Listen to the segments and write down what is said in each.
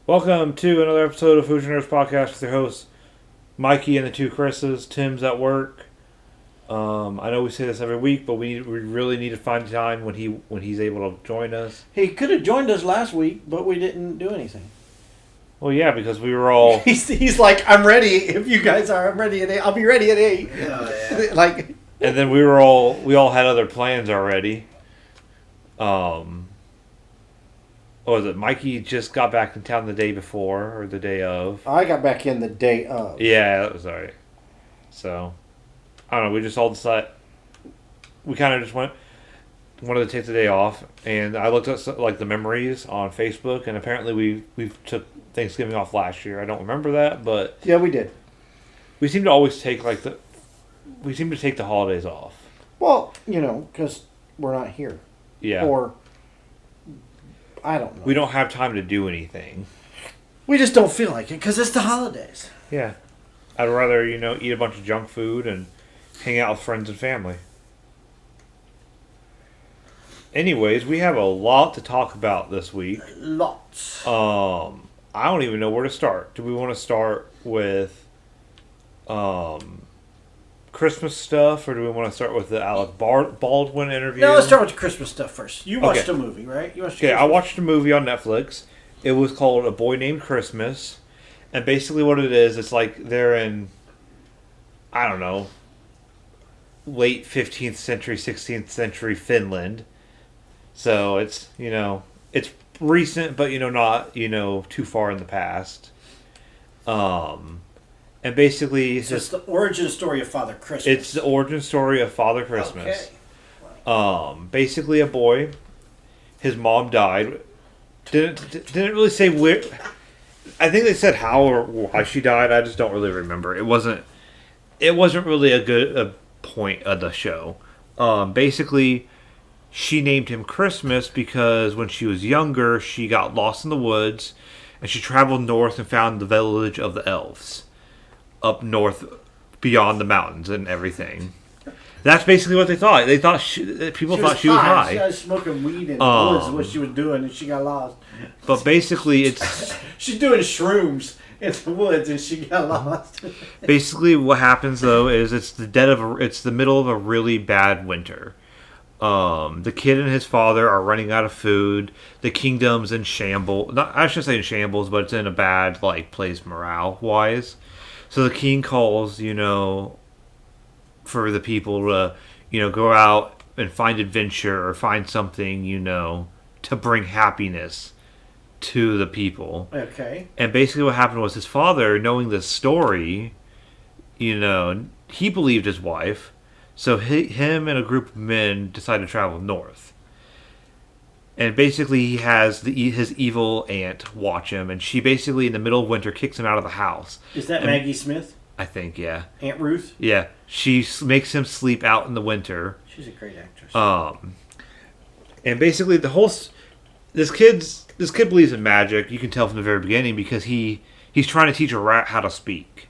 Welcome to another episode of Food Nerds Podcast with your hosts, Mikey and the two Chris's. Tim's at work. I know we say this every week, but we really need to find time when he's able to join us. He could have joined us last week, but we didn't do anything. Well, yeah, because we were all... he's like, I'm ready. If you guys are, I'm ready at 8. I'll be ready at 8. Oh, yeah. Like, and then we all had other plans already. What was it? Mikey just got back in town the day before, or the day of. I got back in the day of. Yeah, that was alright. So, I don't know, we just all decided... We kind of just wanted to take the day off, and I looked at the memories on Facebook, and apparently we took Thanksgiving off last year. I don't remember that, but... Yeah, we did. We seem to always take, we seem to take the holidays off. Well, because we're not here. Yeah. Or... I don't know. We don't have time to do anything. We just don't feel like it because it's the holidays. Yeah. I'd rather, eat a bunch of junk food and hang out with friends and family. Anyways, we have a lot to talk about this week. Lots. I don't even know where to start. Do we want to start with Christmas stuff, or do we want to start with the Alec Baldwin interview? No, let's start with the Christmas stuff first. You watched a movie, right? I watched a movie on Netflix. It was called A Boy Named Christmas. And basically what it is, it's like they're in, I don't know, late 15th century, 16th century Finland. So it's, it's recent, but, not, too far in the past. And basically... It's just the origin story of Father Christmas. It's the origin story of Father Christmas. Okay. Basically a boy, his mom died. Didn't really say where... I think they said how or why she died. I just don't really remember. It wasn't really a point of the show. Basically, she named him Christmas because when she was younger, she got lost in the woods, and she traveled north and found the village of the elves. Up north, beyond the mountains and everything. That's basically what they thought. They thought people thought she was high. She was smoking weed in the woods, is what she was doing, and she got lost. But basically, it's she's doing shrooms in the woods, and she got lost. Basically, what happens though is it's the middle of a really bad winter. The kid and his father are running out of food. The kingdom's in shambles. I shouldn't say in shambles, but it's in a bad place morale wise. So the king calls, for the people to, go out and find adventure or find something, to bring happiness to the people. Okay. And basically what happened was his father, knowing this story, he believed his wife. So him and a group of men decided to travel north. And basically he has his evil aunt watch him, and she basically in the middle of winter kicks him out of the house. Is that Maggie Smith? I think, yeah. Aunt Ruth? Yeah. She makes him sleep out in the winter. She's a great actress. And basically this kid believes in magic. You can tell from the very beginning because he's trying to teach a rat how to speak.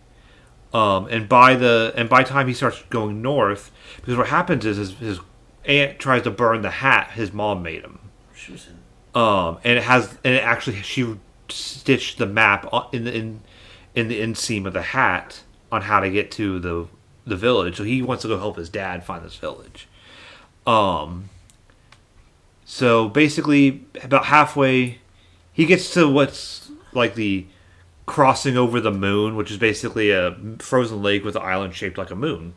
And by time he starts going north, because what happens is his aunt tries to burn the hat his mom made him. She was in. She stitched the map in the inseam of the hat on how to get to the village. So he wants to go help his dad find this village. So basically, about halfway, he gets to what's like the crossing over the moon, which is basically a frozen lake with an island shaped like a moon.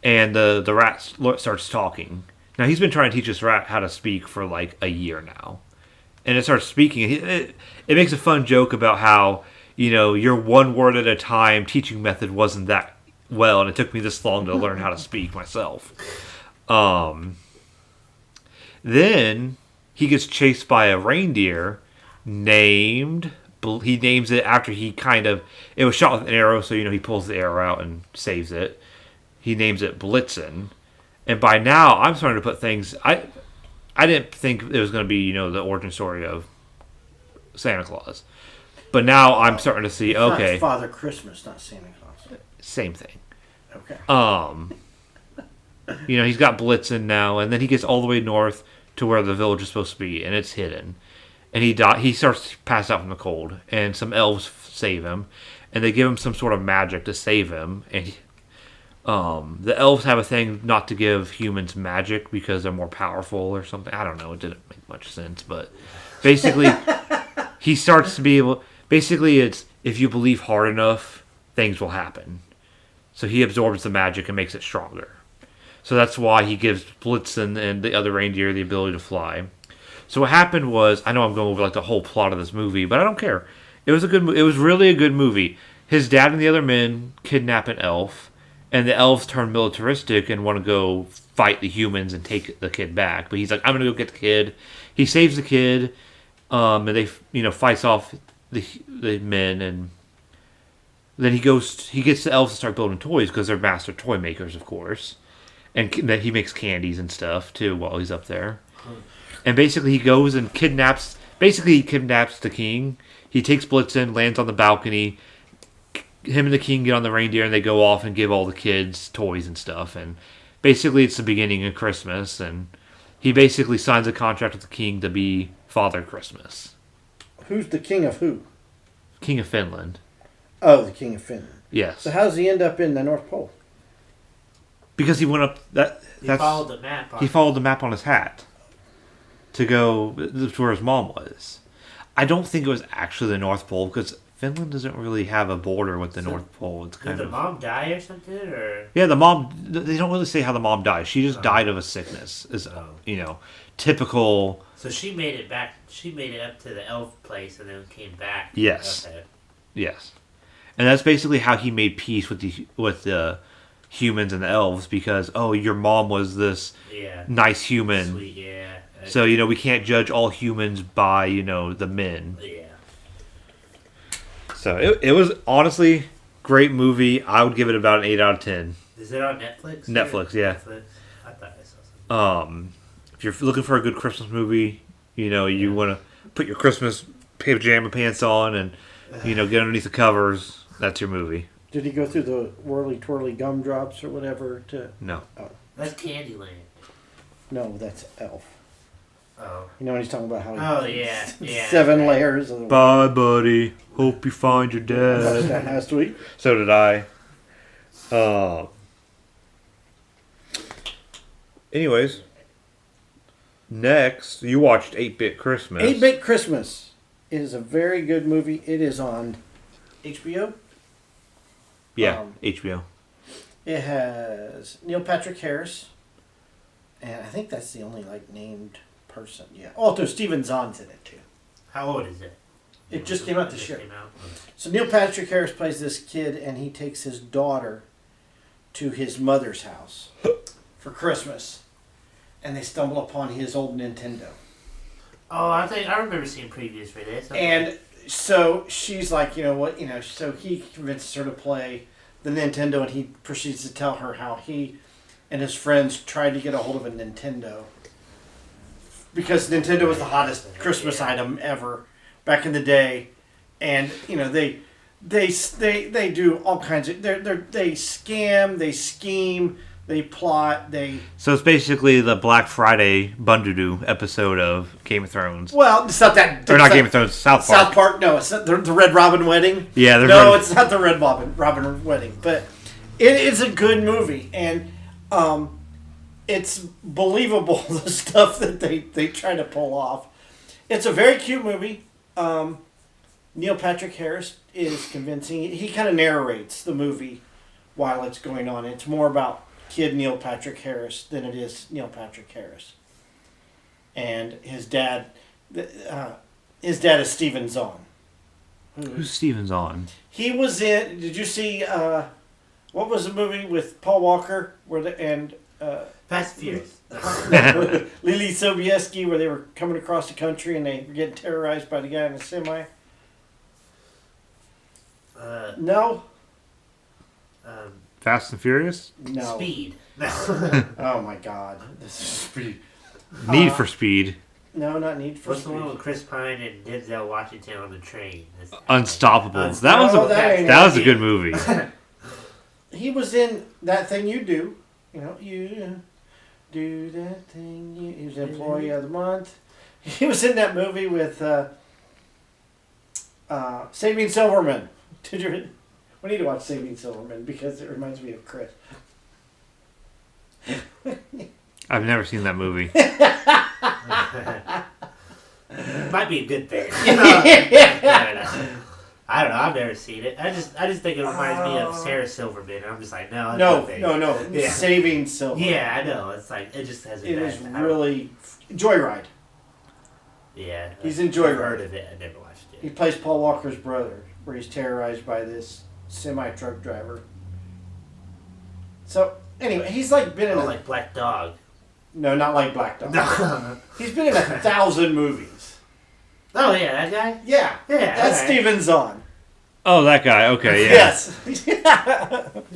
And the rat starts talking. Now, he's been trying to teach this rat how to speak for a year now. And it starts speaking. It makes a fun joke about how, your one word at a time teaching method wasn't that well, and it took me this long to learn how to speak myself. Then he gets chased by a reindeer named... He names it after it was shot with an arrow, so, he pulls the arrow out and saves it. He names it Blitzen. And by now, I'm starting to put things... I didn't think it was going to be, the origin story of Santa Claus. But now I'm starting to see, okay... Not Father Christmas, not Santa Claus. Same thing. Okay. He's got Blitzen now, and then he gets all the way north to where the village is supposed to be, and it's hidden. and he starts to pass out from the cold, and some elves save him, and they give him some sort of magic to save him, and the elves have a thing not to give humans magic because they're more powerful or something. I don't know. It didn't make much sense, but basically, he starts to be able. Basically, it's if you believe hard enough, things will happen. So he absorbs the magic and makes it stronger. So that's why he gives Blitzen and the other reindeer the ability to fly. So what happened was, I know I'm going over like the whole plot of this movie, but I don't care. It was it was really a good movie. His dad and the other men kidnap an elf, and the elves turn militaristic and want to go fight the humans and take the kid back. But he's like, I'm going to go get the kid. He saves the kid, and they fights off the men, and then he gets the elves to start building toys because they're master toy makers, of course. And that he makes candies and stuff too while he's up there. And basically he goes and kidnaps the king. He takes Blitzen, lands on the balcony. Him and the king get on the reindeer and they go off and give all the kids toys and stuff. And basically it's the beginning of Christmas. And he basically signs a contract with the king to be Father Christmas. Who's the king of who? King of Finland. Oh, the king of Finland. Yes. So how does he end up in the North Pole? Because he went up He followed the map. He followed the map on his hat to go to where his mom was. I don't think it was actually the North Pole because Finland doesn't really have a border with the North Pole. It's kind Did of the mom die or something, or yeah. The mom. They don't really say how the mom died. She just died of a sickness. Is typical. So she made it back. She made it up to the elf place and then came back. Yes. Okay. Yes, and that's basically how he made peace with the humans and the elves because your mom was this nice human. Sweet, yeah. So we can't judge all humans by the men. Yeah. So it was honestly great movie. I would give it about an 8 out of 10. Is it on Netflix? Netflix, yeah. Netflix. I thought I saw something. If you're looking for a good Christmas movie, you want to put your Christmas pajama pants on and get underneath the covers. That's your movie. Did he go through the whirly twirly gumdrops or whatever to? No. Oh. That's Candyland. No, that's Elf. Oh. You know when he's talking about how he yeah. 7 layers of Bye, buddy. Hope you find your I watched dad. that last week. So did I. Anyways, next you watched 8-Bit Christmas. 8-Bit Christmas is a very good movie. It is on HBO. Yeah, HBO. It has Neil Patrick Harris, and I think that's the only named person. Yeah. Oh, Steven Zahn's in it too. How old is it? It just came out this year. Came out? So Neil Patrick Harris plays this kid, and he takes his daughter to his mother's house for Christmas, and they stumble upon his old Nintendo. Oh, I remember seeing previews for this. Okay. And so she's like, so he convinces her to play the Nintendo, and he proceeds to tell her how he and his friends tried to get a hold of a Nintendo because Nintendo was the hottest Christmas item ever back in the day, and they do all kinds of they scam, they scheme, they plot, they. So it's basically the Black Friday Bundudu episode of Game of Thrones. Well, it's not that. Or not Game of Thrones, South Park. South Park, no, it's not the Red Robin Wedding. Yeah, it's not the Red Robin Wedding, but it's a good movie, and it's believable the stuff that they try to pull off. It's a very cute movie. Neil Patrick Harris is convincing. He kind of narrates the movie while it's going on. It's more about kid Neil Patrick Harris than it is Neil Patrick Harris. And his dad is Steven Zahn. Who's Steven Zahn? He was in. Did you see? What was the movie with Paul Walker Fast and Furious. Lily Sobieski, where they were coming across the country and they were getting terrorized by the guy in the semi? No. Fast and Furious? No. Speed. Oh my God, this is Speed. Need for Speed. No, not Need for What's Speed. the one with Chris Pine and Denzel Washington on the train? Unstoppable. That was a good movie. He was in That Thing You Do. You do that thing. He was Employee of the Month. He was in that movie with Saving Silverman. Did you? We need to watch Saving Silverman because it reminds me of Chris. I've never seen that movie. Might be a good thing. I don't know. I've never seen it. I just think it reminds me of Sarah Silverman. I'm just like, no, no. Yeah. Saving Silverman. Yeah, I know. It's like it just has. It is really Joyride. Yeah, He's in Joyride. I've heard of it. I never watched it. He plays Paul Walker's brother, where he's terrorized by this semi-truck driver. So anyway, he's like been in like Black Dog. No, not like Black Dog. No. He's been in 1,000 movies. Oh yeah, that guy. Yeah, that's right. Steven Zahn. Oh, that guy. Okay, yeah. Yes. He's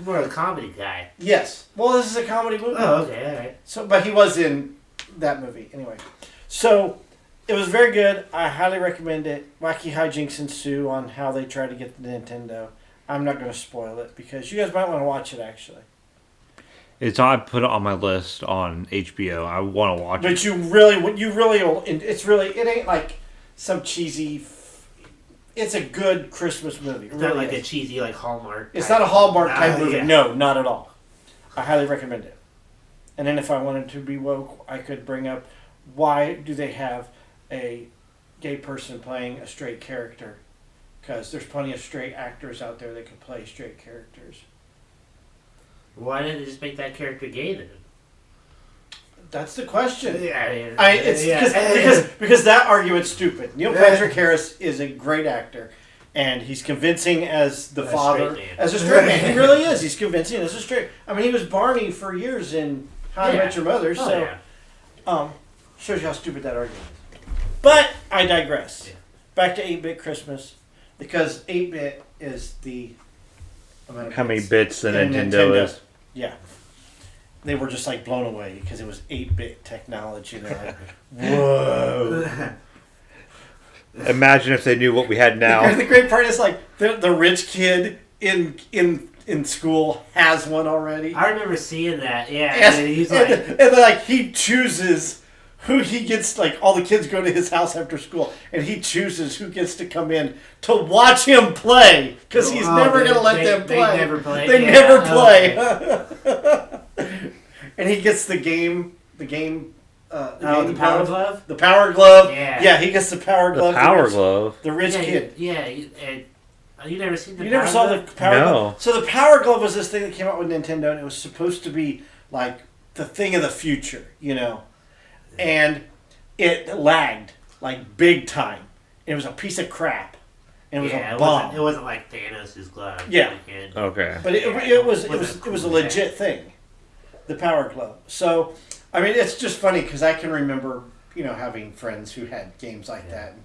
more of a comedy guy. Yes. Well, this is a comedy movie. Oh, okay, all right. So, but he was in that movie anyway. So, it was very good. I highly recommend it. Wacky hijinks ensue on how they try to get the Nintendo. I'm not going to spoil it because you guys might want to watch it actually. I put it on my list on HBO. I want to watch it. But it ain't like some cheesy. It's a good Christmas movie. It's not like a cheesy like Hallmark. It's not a Hallmark type movie. Yeah. No, not at all. I highly recommend it. And then if I wanted to be woke, I could bring up why do they have a gay person playing a straight character? Because there's plenty of straight actors out there that can play straight characters. Why didn't they just make that character gay then? That's the question. Yeah, because that argument's stupid. Neil Patrick Harris is a great actor, and he's convincing as the father, as a straight man. He really is. He's convincing as a straight. I mean, he was Barney for years in How I Met Your Mother. Shows you how stupid that argument is. But I digress. Yeah. Back to 8-bit Christmas, because 8-bit is the amount of How many bits bits the in Nintendo is. Yeah. They were just like blown away because it was 8-bit technology. They're like, whoa. Imagine if they knew what we had now. The great part is like the rich kid in school has one already. I remember seeing that. Yeah, And, and he's and, like, and then like he chooses who he gets. Like all the kids go to his house after school, and he chooses who gets to come in to watch him play because he's never going to let them play. They never play. They never play. And he gets the game. The Power Glove? The Power Glove. Yeah. He gets the Power Glove. The Power Glove. The rich kid. You never seen the You Power never saw Glove? the Power No. Glove? So the Power Glove was this thing that came out with Nintendo, and it was supposed to be like the thing of the future, you know? And it lagged, like big time. It was a piece of crap. And it was a bomb. It wasn't like Thanos' glove. Yeah. Okay. But it was a legit thing. The Power Glove. So, I mean, it's just funny because I can remember, having friends who had games like that. And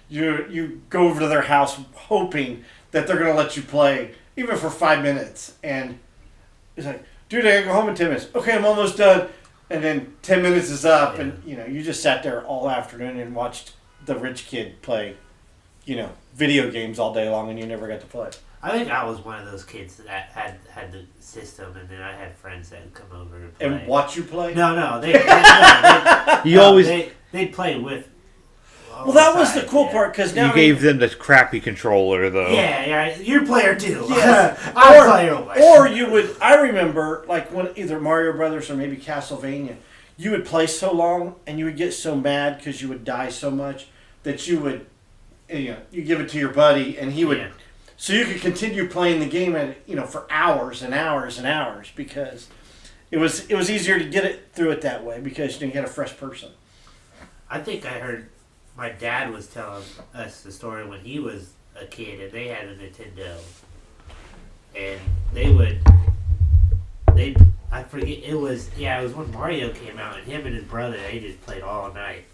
you go over to their house hoping that they're going to let you play, even for 5 minutes. And it's like, dude, I got to go home in 10 minutes. Okay, I'm almost done. And then 10 minutes is up, and, you just sat there all afternoon and watched the rich kid play, video games all day long, and you never got to play. I think I was one of those kids that had the system, and then I had friends that would come over and play. And watch you play? No, they'd play with. Well, that was the cool part because now you gave them the crappy controller, though. Yeah, you're a player too. Yes. I'm a player. Or you would. I remember, like when either Mario Brothers or maybe Castlevania, you would play so long and you would get so mad because you would die so much that you would, you give it to your buddy and he would. Yeah. So you could continue playing the game for hours and hours and hours because it was easier to get it through it that way because you had a fresh person. I think I heard my dad was telling us the story when he was a kid and they had a Nintendo, and I forget it was when Mario came out and him and his brother they just played all night.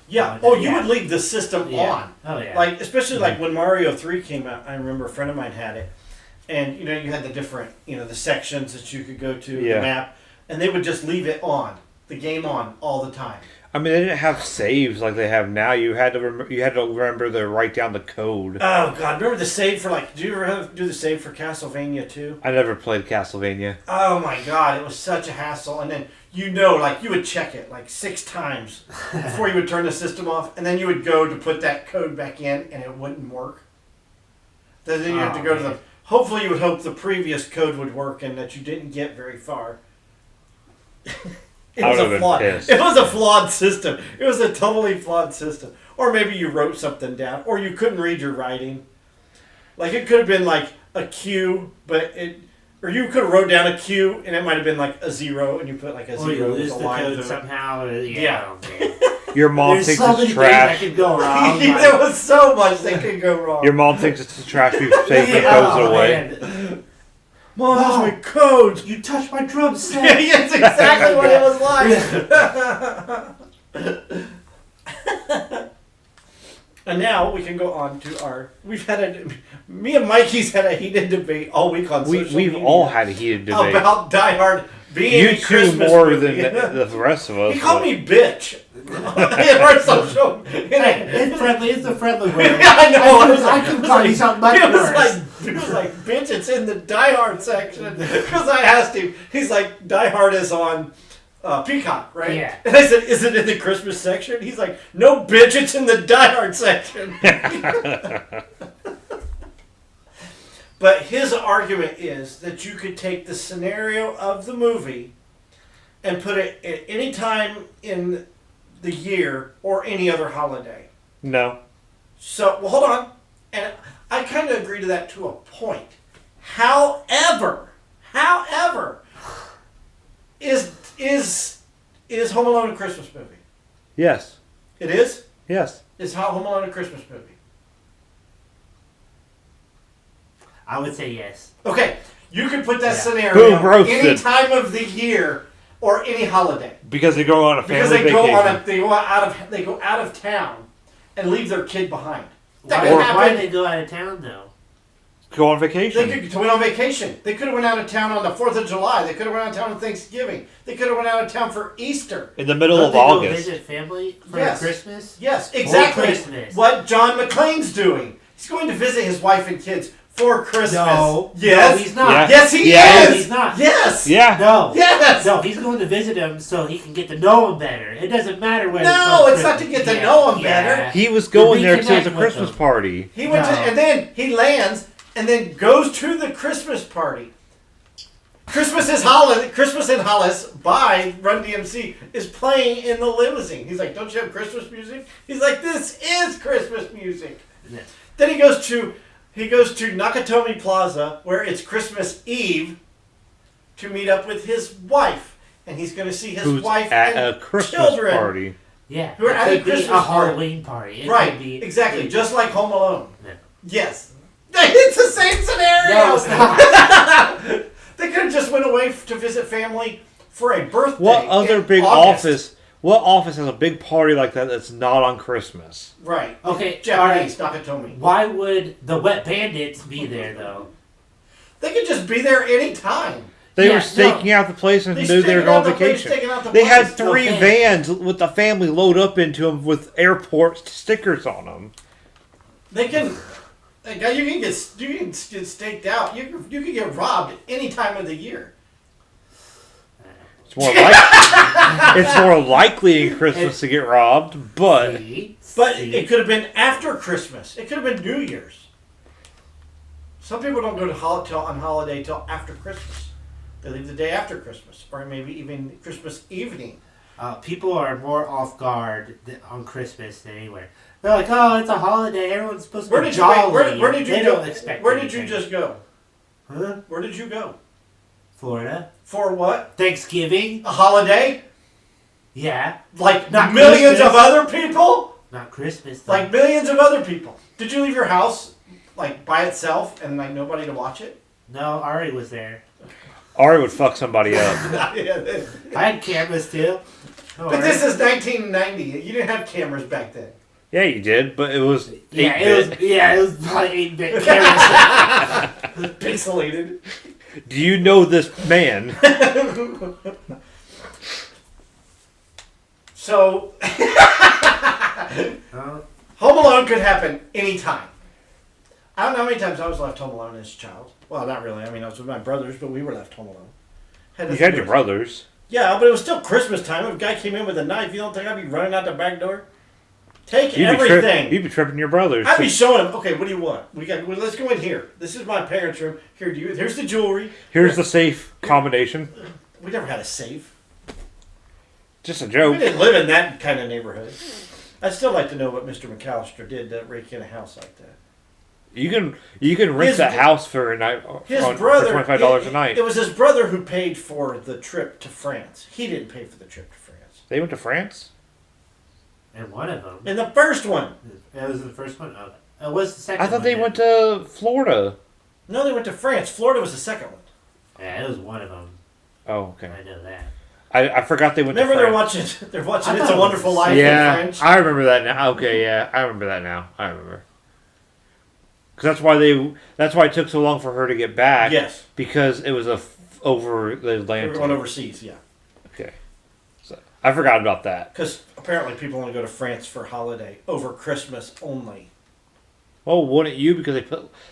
Yeah. You would leave the system on. Oh yeah. Like especially like when Mario 3 came out, I remember a friend of mine had it, and you had the different the sections that you could go to, the map, and they would just leave it on, the game on all the time. I mean, they didn't have saves like they have now. You had to remember to write down the code. Oh God! Remember the save for do you ever do the save for Castlevania 2? I never played Castlevania. Oh my God! It was such a hassle. And then you would check it 6 times before you would turn the system off, and then you would go to put that code back in, and it wouldn't work. Then you have to go to the. Hopefully, you would hope the previous code would work, and that you didn't get very far. It was a flawed. It was a flawed system. It was a totally flawed system. Or maybe you wrote something down, or you couldn't read your writing. It could have been a Q, or you could have wrote down a Q, and it might have been a 0, and you put a 0 with a line through it. Somehow. Yeah. Your mom thinks it's trash. That could go wrong. There was so much that could go wrong. Your mom thinks it's trash. You take the codes away. Man. Mom, that's my code. You touched my drum set. That's exactly what it was like. And now we can go on to me and Mikey's had a heated debate all week on social media. We've all had a heated debate. About Die Hard being you a Christmas more movie. than the rest of us. He called me bitch. In our social. It's friendly. It's a friendly word. I know. I can call you something much worse. He was like, bitch, it's in the Die Hard section. Because I asked him, he's like, Die Hard is on Peacock, right? Yeah. And I said, is it in the Christmas section? He's like, no, bitch, it's in the Die Hard section. But his argument is that you could take the scenario of the movie and put it at any time in the year or any other holiday. No. So, hold on. And I kind of agree to that to a point. However, is Home Alone a Christmas movie? Yes. It is? Yes. Is Home Alone a Christmas movie? I would say yes. Okay, you could put that scenario Boom, roasted. any time of the year or any holiday. Because they go on a family vacation. They go out of town and leave their kid behind. Why did they go out of town though? Go on vacation. They could went on vacation. They could have went out of town on the 4th of July. They could have went out of town on Thanksgiving. They could have went out of town for Easter. In the middle of Go August. visit family for Yes. Christmas? Yes, exactly. Christmas. What John McClane's doing. He's going to visit his wife and kids for Christmas. No. Yes. No, he's not. Yeah. Yes, he Yes. is. He's not. Yes. Yeah. No. Yes. No, he's going to visit him so he can get to know him better. It doesn't matter whether No, it's it's not to get to know him better. He was going there because it was a reconnect with Christmas them. party. He went to, and then he lands and then goes to the Christmas party. Christmas in Hollis by Run DMC is playing in the limousine. He's like, don't you have Christmas music? He's like, this is Christmas music. Yeah. Then he goes to Nakatomi Plaza, where it's Christmas Eve, to meet up with his wife. And he's going to see his Who's wife at and a Christmas children. party. Yeah. Who are at a It could be Christmas a party. Halloween party. It Right, could be, exactly. Just like Home Alone. Yeah. Yes. It's the same scenario. No, it's not. They could have just went away to visit family for a birthday. What other in big August. office? What office has a big party like that that's not on Christmas? Right. Okay, Japanese, Nakatomi. Why would the Wet Bandits be there, though? They could just be there any time. They Yeah, were staking out the place and knew they were going on vacation. They had 3 vans with the family load up into them with airport stickers on them. They can. Like, you can get staked out. You can get robbed any time of the year. It's more likely in Christmas to get robbed, but It could have been after Christmas. It could have been New Year's. Some people don't go on holiday till after Christmas. They leave the day after Christmas, or maybe even Christmas evening. People are more off guard on Christmas than anywhere. They're like, oh, it's a holiday. Everyone's supposed to be jolly. Where did you they go? don't expect Where did you anything. just go? Huh? Where did you go? Florida. For what? Thanksgiving. A holiday? Yeah. Like Not millions Christmas. of other people? Not Christmas, though. Like millions of other people. Did you leave your house like by itself and like nobody to watch it? No, Ari was there. Ari would fuck somebody up. I had cameras, too. But this is 1990. You didn't have cameras back then. Yeah, you did, but it was 8-bit. It was probably 8-bit cameras. Pixelated. Do you know this man? So, Home Alone could happen anytime. I don't know how many times I was left home alone as a child. Well, not really. I mean, I was with my brothers, but we were left home alone. You had your brothers. Yeah, but it was still Christmas time. If a guy came in with a knife, you don't think I'd be running out the back door? Take everything. You'd be tripping your brothers. I'd be showing him. Okay, what do you want? Let's go in here. This is my parents' room. Here's the jewelry. Here's the safe combination. We never had a safe. Just a joke. We didn't live in that kind of neighborhood. I'd still like to know what Mr. McAllister did to rake in a house like that. You can rent that house for a night. His brother, for $25 a night. It was his brother who paid for the trip to France. He didn't pay for the trip to France. They went to France. And one of them. In the first one. That was the first one. Oh, it was the second. I thought one they went to Florida. No, they went to France. Florida was the second one. Yeah, it was one of them. Oh, okay. I know that. I forgot they went. Remember, to France. they're watching It's a Wonderful Life in French. I remember that now. Okay, yeah, I remember that now. I remember. Because that's why it took so long for her to get back. Yes. Because it was over the Atlantic. Everyone overseas, yeah. Okay. So I forgot about that. Because apparently people only go to France for holiday over Christmas only. Well, wouldn't you? Because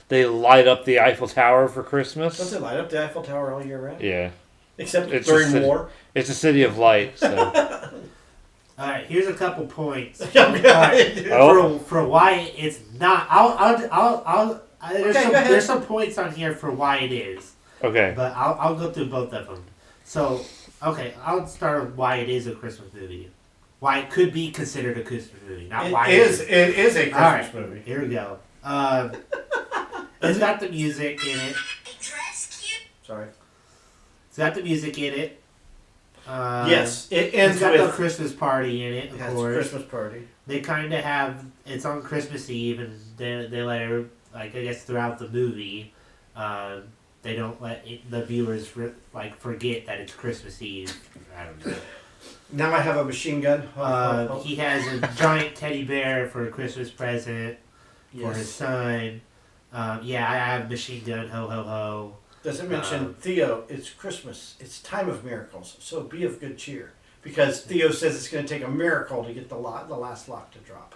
they light up the Eiffel Tower for Christmas. Don't they light up the Eiffel Tower all year round? Yeah. Except during war. It's a city of light. So. All right, here's a couple points. Right. For why it's not. There's some points on here for why it is. Okay. But I'll go through both of them. So, okay, I'll start with why it is a Christmas movie. Why it could be considered a Christmas movie, not why it is. It is a Christmas movie. Here we go. It's got the music in it. Sorry. It's got the music in it. Yes, it ends it's got with the Christmas party in it, of course. Christmas party. They kind of have, it's on Christmas Eve, and they let her, like, I guess throughout the movie, they don't let the viewers, forget that it's Christmas Eve. I don't know. Now I have a machine gun. He has a giant teddy bear for a Christmas present for his son. I have a machine gun, ho, ho, ho. Does it mention, Theo, it's Christmas. It's time of miracles, so be of good cheer. Because Theo says it's going to take a miracle to get the last lock to drop.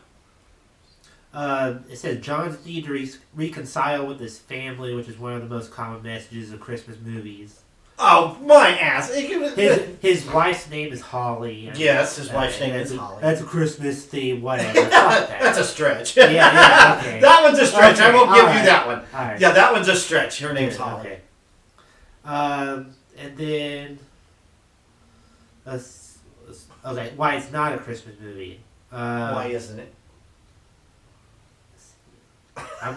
It says John's need to reconcile with his family, which is one of the most common messages of Christmas movies. Oh, my ass. His wife's name is Holly. Yes, his wife's name is Holly. That's a Christmas theme, whatever. Fuck that. That's a stretch. Yeah, okay. That one's a stretch. Okay, I won't give you that one. All right. Yeah, that one's a stretch. Her name's Holly. Okay. And then... okay, why it's not a Christmas movie. Why isn't it? It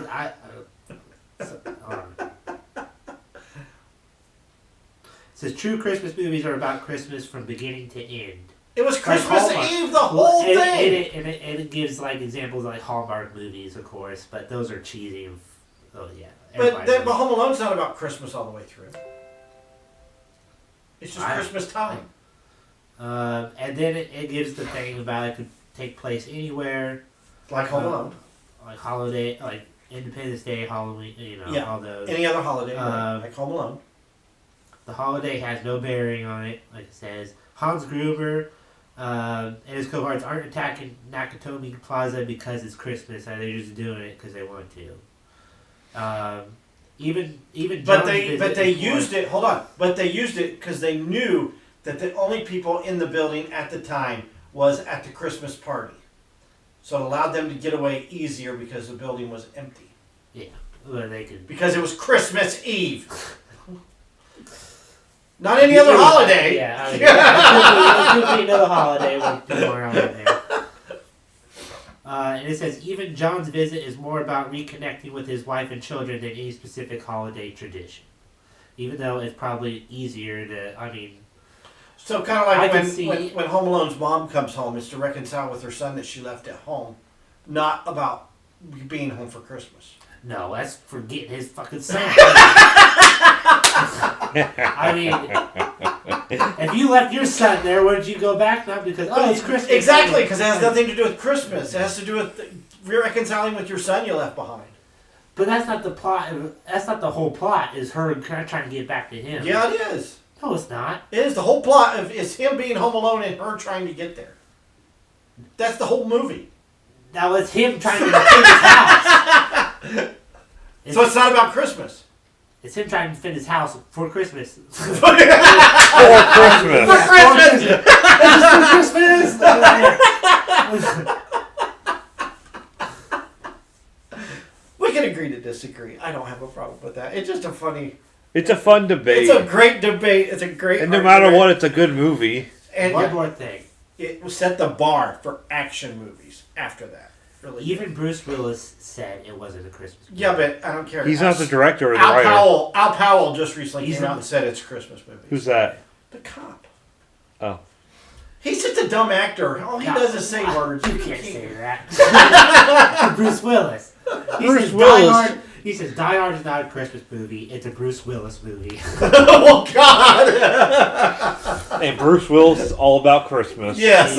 says true Christmas movies are about Christmas from beginning to end. It was Christmas Eve, the whole thing! And it gives examples like Hallmark movies, of course, but those are cheesy. Oh, yeah. But Home Alone's not about Christmas all the way through. It's just Christmas time. And then it gives the thing about it could take place anywhere. Like Home Alone. Like holiday, like Independence Day, Halloween, all those. Any other holiday, like Home Alone. The holiday has no bearing on it, like it says. Hans Gruber and his cohorts aren't attacking Nakatomi Plaza because it's Christmas. They're just doing it because they want to. Even but they used it. Hold on, but they used it because they knew that the only people in the building at the time was at the Christmas party, so it allowed them to get away easier because the building was empty. Yeah, well, they could because it was Christmas Eve. Not any other holiday. Yeah, it could be another holiday with people around in there. And it says, even John's visit is more about reconnecting with his wife and children than any specific holiday tradition. Even though it's probably easier to, So kind of like when Home Alone's mom comes home, it's to reconcile with her son that she left at home. Not about being home for Christmas. No, that's for getting his fucking son. If you left your son there, wouldn't you go back? Not because, it's Christmas. Exactly, because it has nothing to do with Christmas. It has to do with reconciling with your son you left behind. But that's not the plot. That's not the whole plot, is her trying to get back to him. Yeah, it is. No, it's not. It is. The whole plot is him being home alone and her trying to get there. That's the whole movie. Now it's him trying to defend his house. So it's not about Christmas. It's him trying to defend his house for Christmas. For Christmas. For Christmas! We can agree to disagree. I don't have a problem with that. It's just a funny... It's a fun debate. It's a great debate. It's a great and no argument. matter what, it's a good movie. And One more thing. It set the bar for action movies after that. Really. Even Bruce Willis said it wasn't a Christmas movie. Yeah, but I don't care. He's not the director or the Al writer. Al Powell just recently He's came out and said it's a Christmas movie. Who's that? The cop. Oh. He's just a dumb actor. All he does is say words. You can't say that. Bruce Willis. Bruce Willis. He says Die Hard is not a Christmas movie. It's a Bruce Willis movie. Oh, God. And Bruce Willis is all about Christmas. Yes.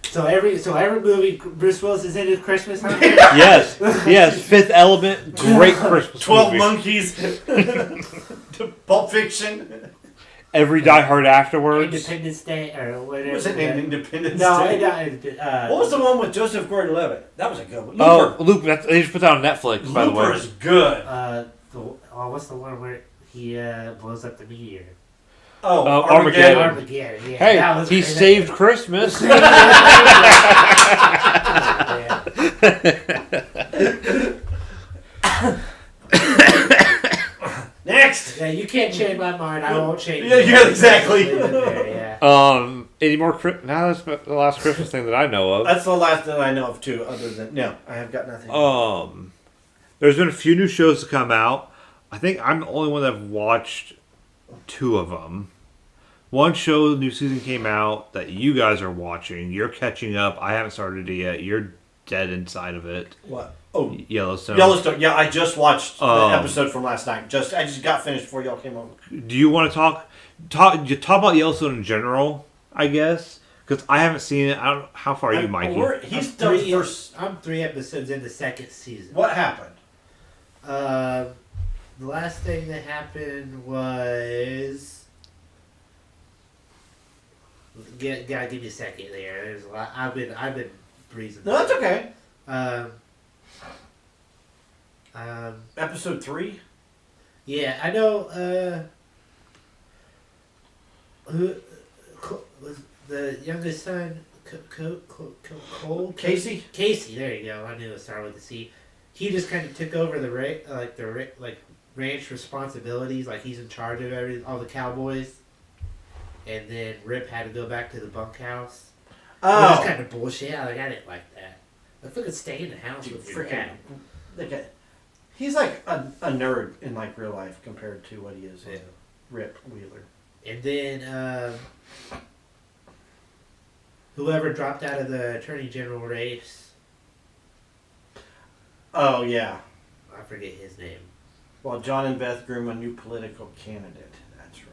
So every movie Bruce Willis is in is Christmas. Huh? Yes. Fifth Element, great Christmas 12 movie. Monkeys. Pulp Fiction. Every Die Hard afterwards. Independence Day or whatever. Was it named Independence No, Day? What was the one with Joseph Gordon-Levitt? That was a good one. Oh, Looper. They just put that on Netflix, by the way. Looper is good. What's the one where he blows up the meteor? Oh, Armageddon. Armageddon. Yeah, Hey, that was he great. saved Christmas. Next. Yeah, you can't change my mind. I won't change. Yeah, exactly. Leave it there, yeah. Any more? Now that's the last Christmas thing that I know of. That's the last that I know of too. Other than no, I have got nothing. There's been a few new shows to come out. I think I'm the only one that have watched 2 of them. One show, the new season came out that you guys are watching. You're catching up. I haven't started it yet. You're dead inside of it. What? Oh, Yellowstone. Yellowstone. Yeah, I just watched the episode from last night. I just got finished before y'all came over. Do you want to talk about Yellowstone in general? I guess because I haven't seen it. I don't. How far are you, Mikey? He's done I'm 3 episodes in the second season. What happened? The last thing that happened was. Gotta give you a second there. There's a lot. I've been breezing. No, that's okay. Episode 3. Yeah, I know. Who was the youngest son? Cole. Casey. Casey. There you go. I knew it started with a C. He just kind of took over the ranch responsibilities. Like he's in charge of all the cowboys. And then Rip had to go back to the bunkhouse. Oh, That's kind of bullshit. I didn't like that. I fucking stay in the house dude, with your dad. he's like a nerd in like real life compared to what he is in Rip Wheeler. And then whoever dropped out of the attorney general race. Oh yeah. I forget his name. Well, John and Beth groom a new political candidate. That's right.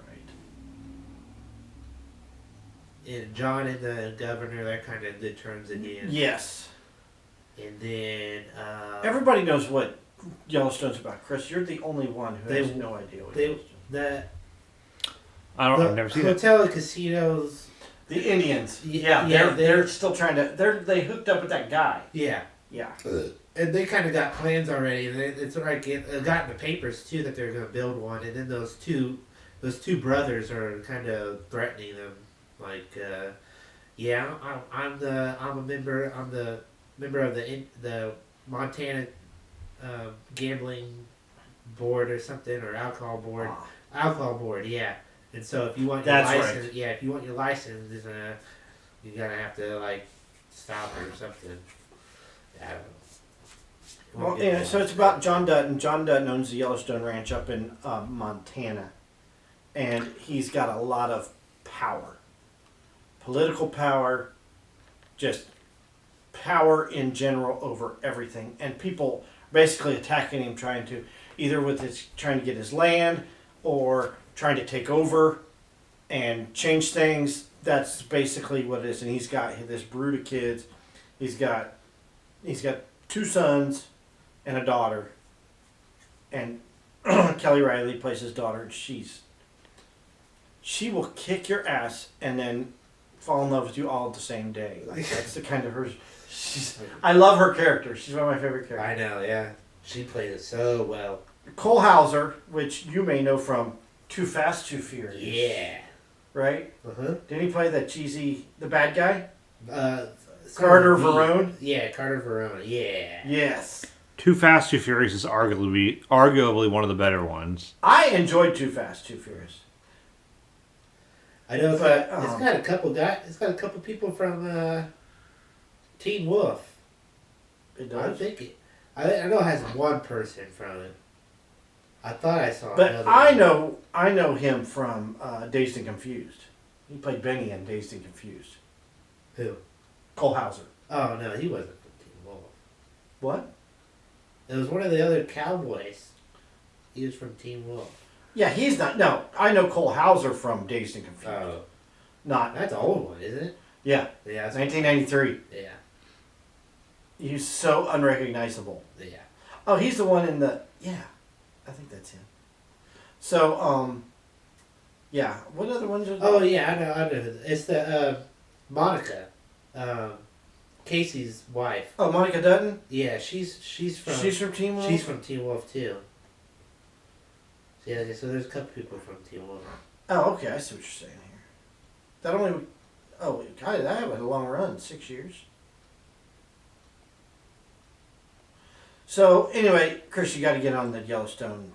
And John and the governor, they're kind of good terms again. Yes. And then Everybody knows what Yellowstone's about. Chris, you're the only one who has no idea what Yellowstone. I've never seen it. Hotel and casinos. The Indians. Yeah, they're still trying to. They hooked up with that guy. Yeah. Yeah. And they kind of got plans already. It's like it got in the papers too that they're going to build one. And then those two brothers are kind of threatening them. Like, I'm the member of the Montana gambling board or something, or alcohol board. Oh. Alcohol board, yeah. And so if you want your license, if you want your license, you're gonna have to like stop it or something. I don't know. Well, yeah, so it's about John Dutton. John Dutton owns the Yellowstone Ranch up in Montana, and he's got a lot of power, political power, just power in general over everything, and people basically attacking him, trying to get his land or trying to take over and change things. That's basically what it is, and he's got this brood of kids. He's got 2 sons and a daughter, and Kelly Riley plays his daughter, and she will kick your ass and then fall in love with you all the same day. Like that's the kind of her. I love her character. She's one of my favorite characters. I know, yeah. She played it so well. Cole Hauser, which you may know from Too Fast, Too Furious. Yeah. Right? Uh-huh. Didn't he play that cheesy, the bad guy? Carter Verone? Yeah, Carter Verone. Yeah. Yes. Too Fast, Too Furious is arguably one of the better ones. I enjoyed Too Fast, Too Furious. I know, But, it's got a couple guys. It's got a couple people from Teen Wolf. It I does. think it. I know it has one person from it. I thought I saw. But another I know him from Dazed and Confused. He played Benny in Dazed and Confused. Who? Cole Hauser. Oh no, he wasn't from Teen Wolf. What? It was one of the other cowboys. He was from Teen Wolf. Yeah, he's not. No, I know Cole Hauser from Dazed and Confused. Oh, Not. that's an old one, isn't it? Yeah, Yeah. That's 1993. Yeah. He's so unrecognizable. Yeah. Oh, he's the one in the. Yeah, I think that's him. So, yeah. What other ones are there? Oh yeah, I know. It's the Monica, Casey's wife. Oh, Monica Dutton? Yeah, she's from She's from Team Wolf? She's from Teen Wolf too. So, yeah, so there's a couple people from Teen Wolf. Oh, okay. I see what you're saying here. That only. Oh, God, that had a long run. 6 years. So, anyway, Chris, you got to get on the Yellowstone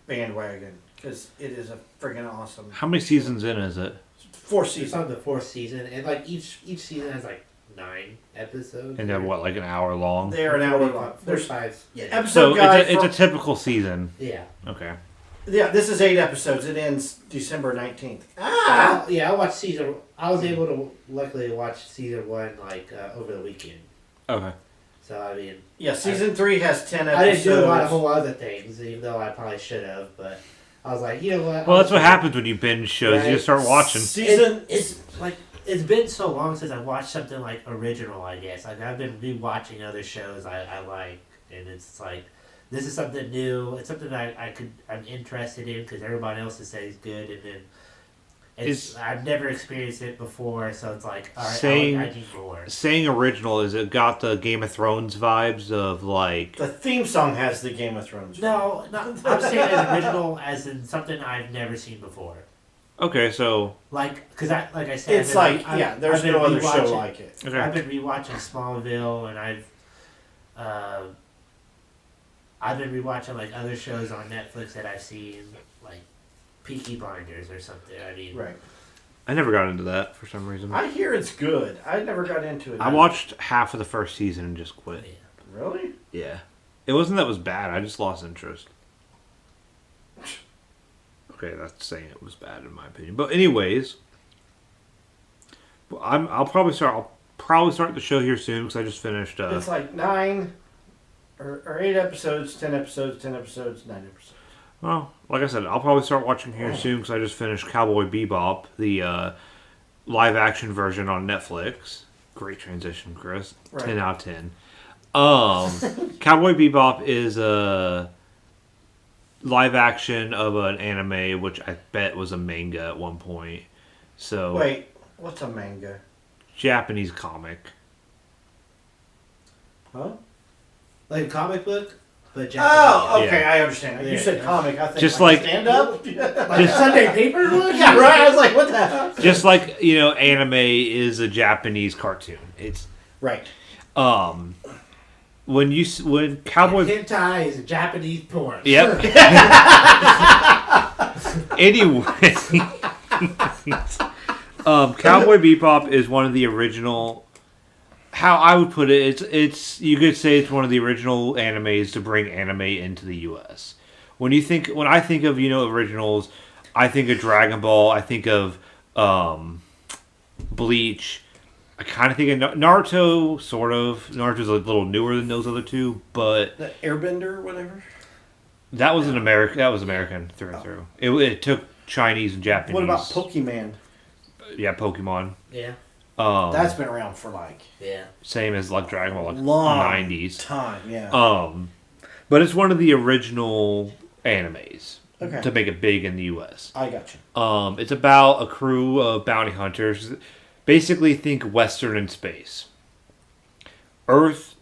bandwagon because it is a friggin' awesome. How many seasons in is it? 4 It's seasons. on the 4th season, and like each season has like 9 episodes. And they're what, like an hour long? They are an hour long. There's 5. Yeah. episode So guide. it's a typical season. Yeah. Okay. Yeah, this is 8 episodes. It ends December 19th. I watched season. I was able to luckily watch season 1 like over the weekend. Okay. So I mean. Yeah, season 3 has 10 episodes. I didn't do a lot of whole other things, even though I probably should have. But I was like, you know what? Well, that's what happens when you binge shows. Right. You just start watching. It's like it's been so long since I watched something like original. I guess like I've been rewatching other shows I like, and it's like this is something new. It's something I'm interested in because everybody else says good, and then I've never experienced it before, so it's like all right, I need more. Saying original, is it got the Game of Thrones vibes of like... The theme song has the Game of Thrones. No, I'm saying as original as in something I've never seen before. Okay, so... Like, because like I said... It's there's no other show like it. Okay. I've been rewatching Smallville, and I've been rewatching like other shows on Netflix that I've seen, like Peaky Blinders or something. I mean, Right. I never got into that for some reason. I hear it's good. I never got into it. I watched half of the first season and just quit. Yeah. Really? Yeah. It wasn't that it was bad, I just lost interest. Okay, that's saying it was bad in my opinion. But anyways, I'll probably start the show here soon because I just finished. It's like 9 or 8 episodes, 10 episodes, 10 episodes, 9 episodes. Well, like I said, I'll probably start watching here soon because I just finished Cowboy Bebop, the live action version on Netflix. Great transition, Chris. Right. 10 out of 10. Cowboy Bebop is a live action of an anime, which I bet was a manga at one point. So Wait, what's a manga? Japanese comic. Huh? like a comic book, but Japanese. Oh, okay, Yeah. I understand. You Yeah. said comic. I think Just like- stand up. Like Sunday paper one? Yeah, right. I was like, what the hell? Just like, anime is a Japanese cartoon. It's Right. when Cowboy Hentai is Japanese porn. Yep. Anyway, Cowboy Bebop is one of the original. How I would put it, it's you could say it's one of the original animes to bring anime into the U.S. When I think of originals, I think of Dragon Ball. I think of Bleach. I kind of think of Naruto, sort of. Naruto's a little newer than those other two, but The Airbender, or whatever. that was American through and through. It took Chinese and Japanese. What about Pokemon? Yeah, Pokemon. Yeah. That's been around for Yeah. Same as like Dragon Ball, like long 90s. time. Yeah. But it's one of the original animes Okay. to make it big in the U.S. I got you. It's about a crew of bounty hunters. Basically, think Western in space. Earth,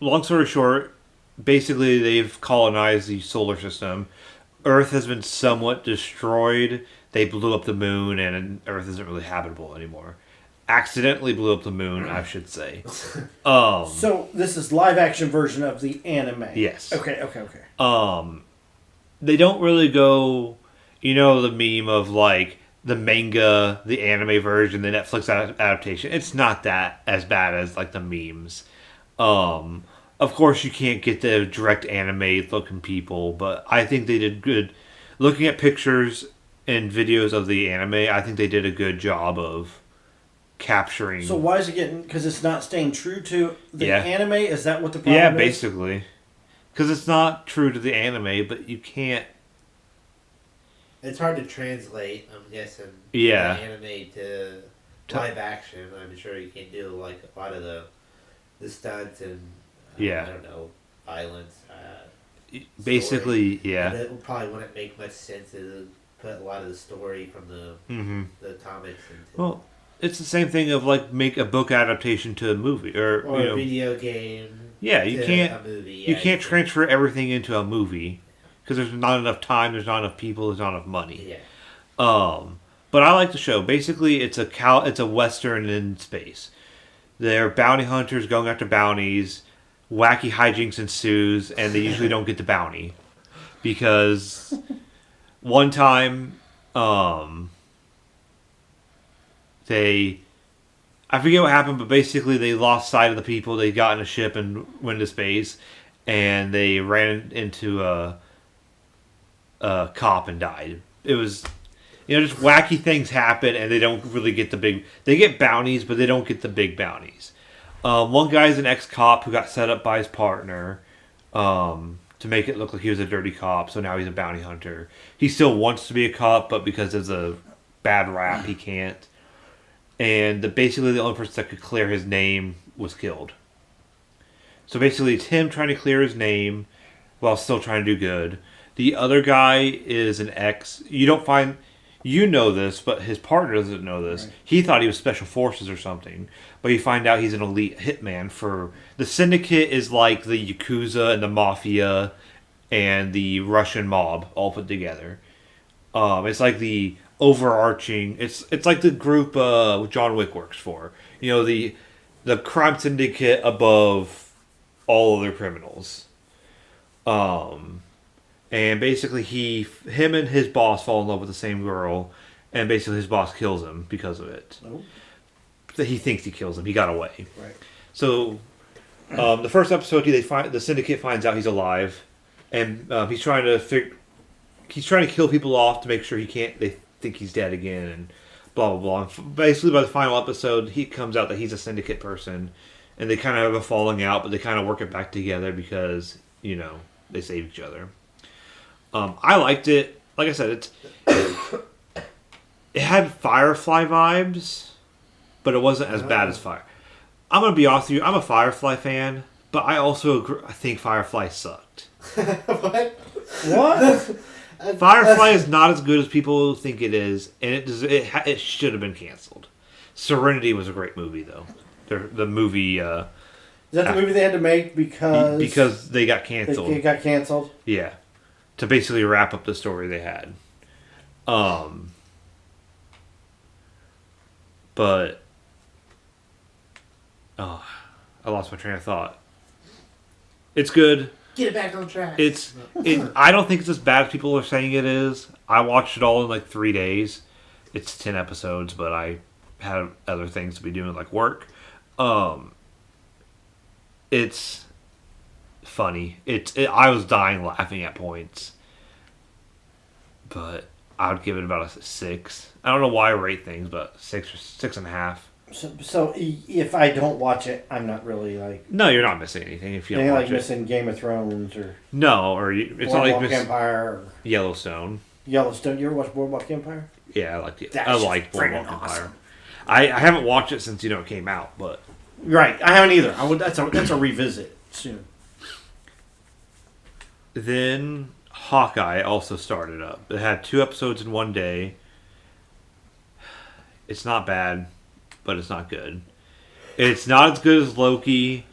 long story short, basically they've colonized the solar system. Earth has been somewhat destroyed. They blew up the moon, and Earth isn't really habitable anymore. Accidentally blew up the moon, I should say. So this is live action version of the anime. Yes. Okay. They don't really go, the meme of like the manga, the anime version, the Netflix adaptation. It's not that as bad as like the memes. Of course, you can't get the direct anime looking people, but I think they did good. Looking at pictures and videos of the anime, I think they did a good job of capturing. So why is it getting? Because it's not staying true to the Yeah. anime. Is that what the problem Yeah, is? basically. Because it's not true to the anime, but you can't. It's hard to translate, I'm guessing. Yeah. The anime to live action. I'm sure you can do like a lot of the stunts and Yeah. I don't know, violence. Basically, story. yeah. And it probably wouldn't make much sense to put a lot of the story from the comics into. Well, it's the same thing of like make a book adaptation to a movie or a video game. Yeah, you to can't. A movie. You can't transfer everything into a movie because there's not enough time, there's not enough people, there's not enough money. Yeah. But I like the show. Basically, it's a western in space. They're bounty hunters going after bounties. Wacky hijinks ensues, and they usually don't get the bounty because one time, I forget what happened, but basically they lost sight of the people. They got in a ship and went into space, and they ran into a cop and died. It was, just wacky things happen, and they don't really get the big. They get bounties, but they don't get the big bounties. One guy's an ex-cop who got set up by his partner to make it look like he was a dirty cop, so now he's a bounty hunter. He still wants to be a cop, but because of the bad rap, he can't. And basically the only person that could clear his name was killed. So basically it's him trying to clear his name while still trying to do good. The other guy is an ex. You know this, but his partner doesn't know this. Right. He thought he was special forces or something, but you find out he's an elite hitman for... The Syndicate is like the Yakuza and the Mafia and the Russian mob all put together. It's like the overarching... It's like the group John Wick works for. The crime syndicate above all other criminals. And basically him and his boss fall in love with the same girl, and basically his boss kills him because of it. Nope. He thinks he kills him. He got away. Right. So, the first episode, the syndicate finds out he's alive, and he's trying to kill people off to make sure they think he's dead again, and blah blah blah. And basically, by the final episode, he comes out that he's a syndicate person, and they kind of have a falling out, but they kind of work it back together because they save each other. I liked it. Like I said, it had Firefly vibes, but it wasn't as bad as Fire. I'm gonna be honest with you. I'm a Firefly fan, but I also I think Firefly sucked. What? Firefly is not as good as people think it is, and it should have been canceled. Serenity was a great movie, though. The movie. Is that the movie they had to make because they got canceled? It got canceled. Yeah, to basically wrap up the story they had. But I lost my train of thought. It's good. Get it back on track. I don't think it's as bad as people are saying it is. I watched it all in like 3 days. It's 10 episodes, but I had other things to be doing like work. It's funny. I was dying laughing at points. But I would give it about a 6. I don't know why I rate things, but 6 or 6.5. So if I don't watch it, I'm not really like... No, you're not missing anything if you don't watch like it. missing Game of Thrones or... No, or it's not like missing... Empire or... Yellowstone. Yellowstone. You ever watch Boardwalk Empire? Yeah, I liked it. That's I liked Boardwalk awesome. Empire. I haven't watched it since it came out, but... Right, I haven't either. That's a revisit soon. Then Hawkeye also started up. It had 2 episodes in one day. It's not bad. but it's not good. It's not as good as Loki,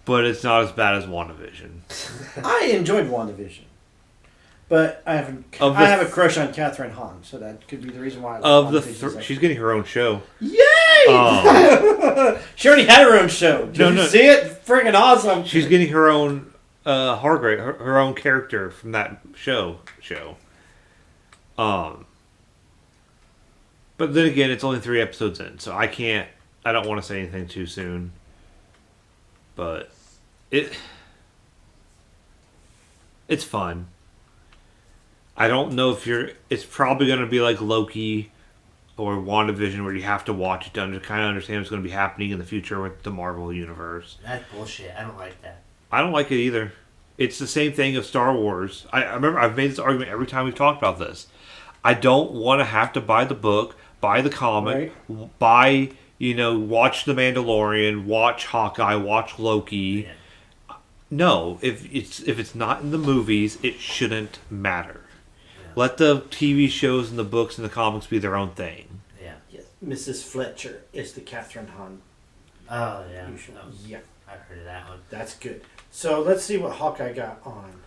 but it's not as bad as WandaVision. I enjoyed WandaVision, but I haven't. Of I the have a crush on Catherine Hahn, so that could be the reason why. Of the WandaVision's she's getting her own show. Yay! Um, She already had her own show. Did you see it? Friggin' awesome. She's getting her own Hargrave, her own character from that show. But then again, it's only 3 episodes in, so I don't want to say anything too soon. But it's fun. I don't know if it's probably going to be like Loki or WandaVision, where you have to watch it to kind of understand what's going to be happening in the future with the Marvel Universe. That's bullshit. I don't like that. I don't like it either. It's the same thing of Star Wars. I remember I've made this argument every time we've talked about this. I don't want to have to buy the book, buy the comic, buy, watch The Mandalorian, watch Hawkeye, watch Loki. Yeah. No, if it's not in the movies, it shouldn't matter. Yeah. Let the TV shows and the books and the comics be their own thing. Yeah. Yes. Mrs. Fletcher is the Catherine Hahn. Oh, yeah. Yeah. I've heard of that one. That's good. So let's see what Hawkeye got on.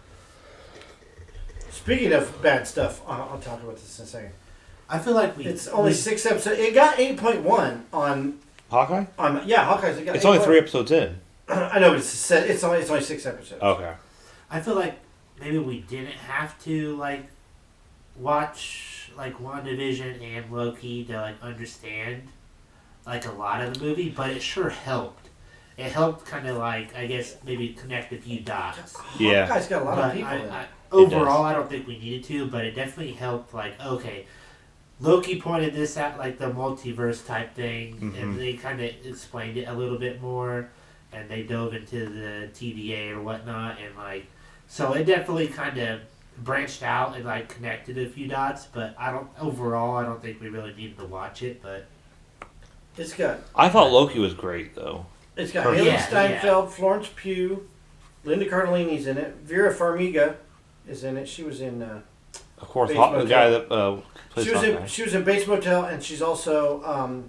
Speaking of bad stuff, I'll talk about this in a second. I feel like it's only 6 episodes. It got 8.1 on Hawkeye. Hawkeye's. It's only 3 episodes in. I know, but it's only 6 episodes. Okay. I feel like maybe we didn't have to watch WandaVision and Loki to understand a lot of the movie, but it sure helped. It helped kind of I guess maybe connect a few dots. Yeah. Hawkeye's got a lot of people in it. Overall, I don't think we needed to, but it definitely helped. Okay, Loki pointed this out, the multiverse type thing, and they kind of explained it a little bit more, and they dove into the TVA or whatnot, and so it definitely kind of branched out and connected a few dots. But I don't think we really needed to watch it. But it's got. I thought Loki was great though. It's got Haley Steinfeld, Florence Pugh, Linda Cardellini's in it, Vera Farmiga is in it. She was in. Of course, the guy that plays Hawkeye. She was in Bates Motel, and she's also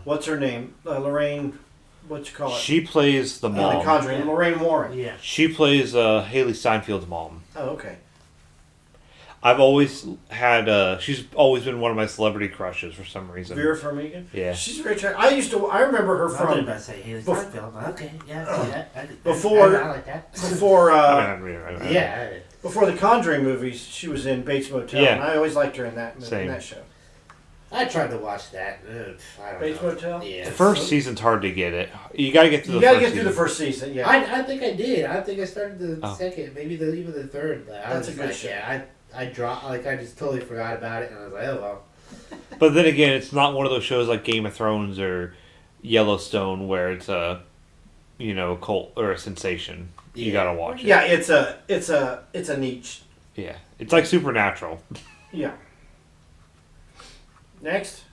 what's her name? Lorraine. What you call it? She plays the mom. The Conjuring. Yeah. Lorraine Warren. Yeah. She plays Haley Steinfeld's mom. Oh, okay. I've always had. She's always been one of my celebrity crushes for some reason. Vera Farmiga. Yeah. She's very attractive. I remember her from. I was about to say Haley Steinfeld. Okay. Yeah. Before. I like that. Before. Yeah. Before the Conjuring movies, she was in Bates Motel, and I always liked her in that show. I tried to watch that. I don't Bates know. Motel? Yeah. The first season's hard to get it. You got to get through the first season, yeah. I think I did. I think I started the second, maybe even the third. But That's a good show. Yeah, I dropped, I just totally forgot about it, and I was like, oh, well. But then again, it's not one of those shows like Game of Thrones or Yellowstone where it's a cult or a sensation. You gotta watch it. Yeah, it's a niche. Yeah, it's like Supernatural. Yeah. Next.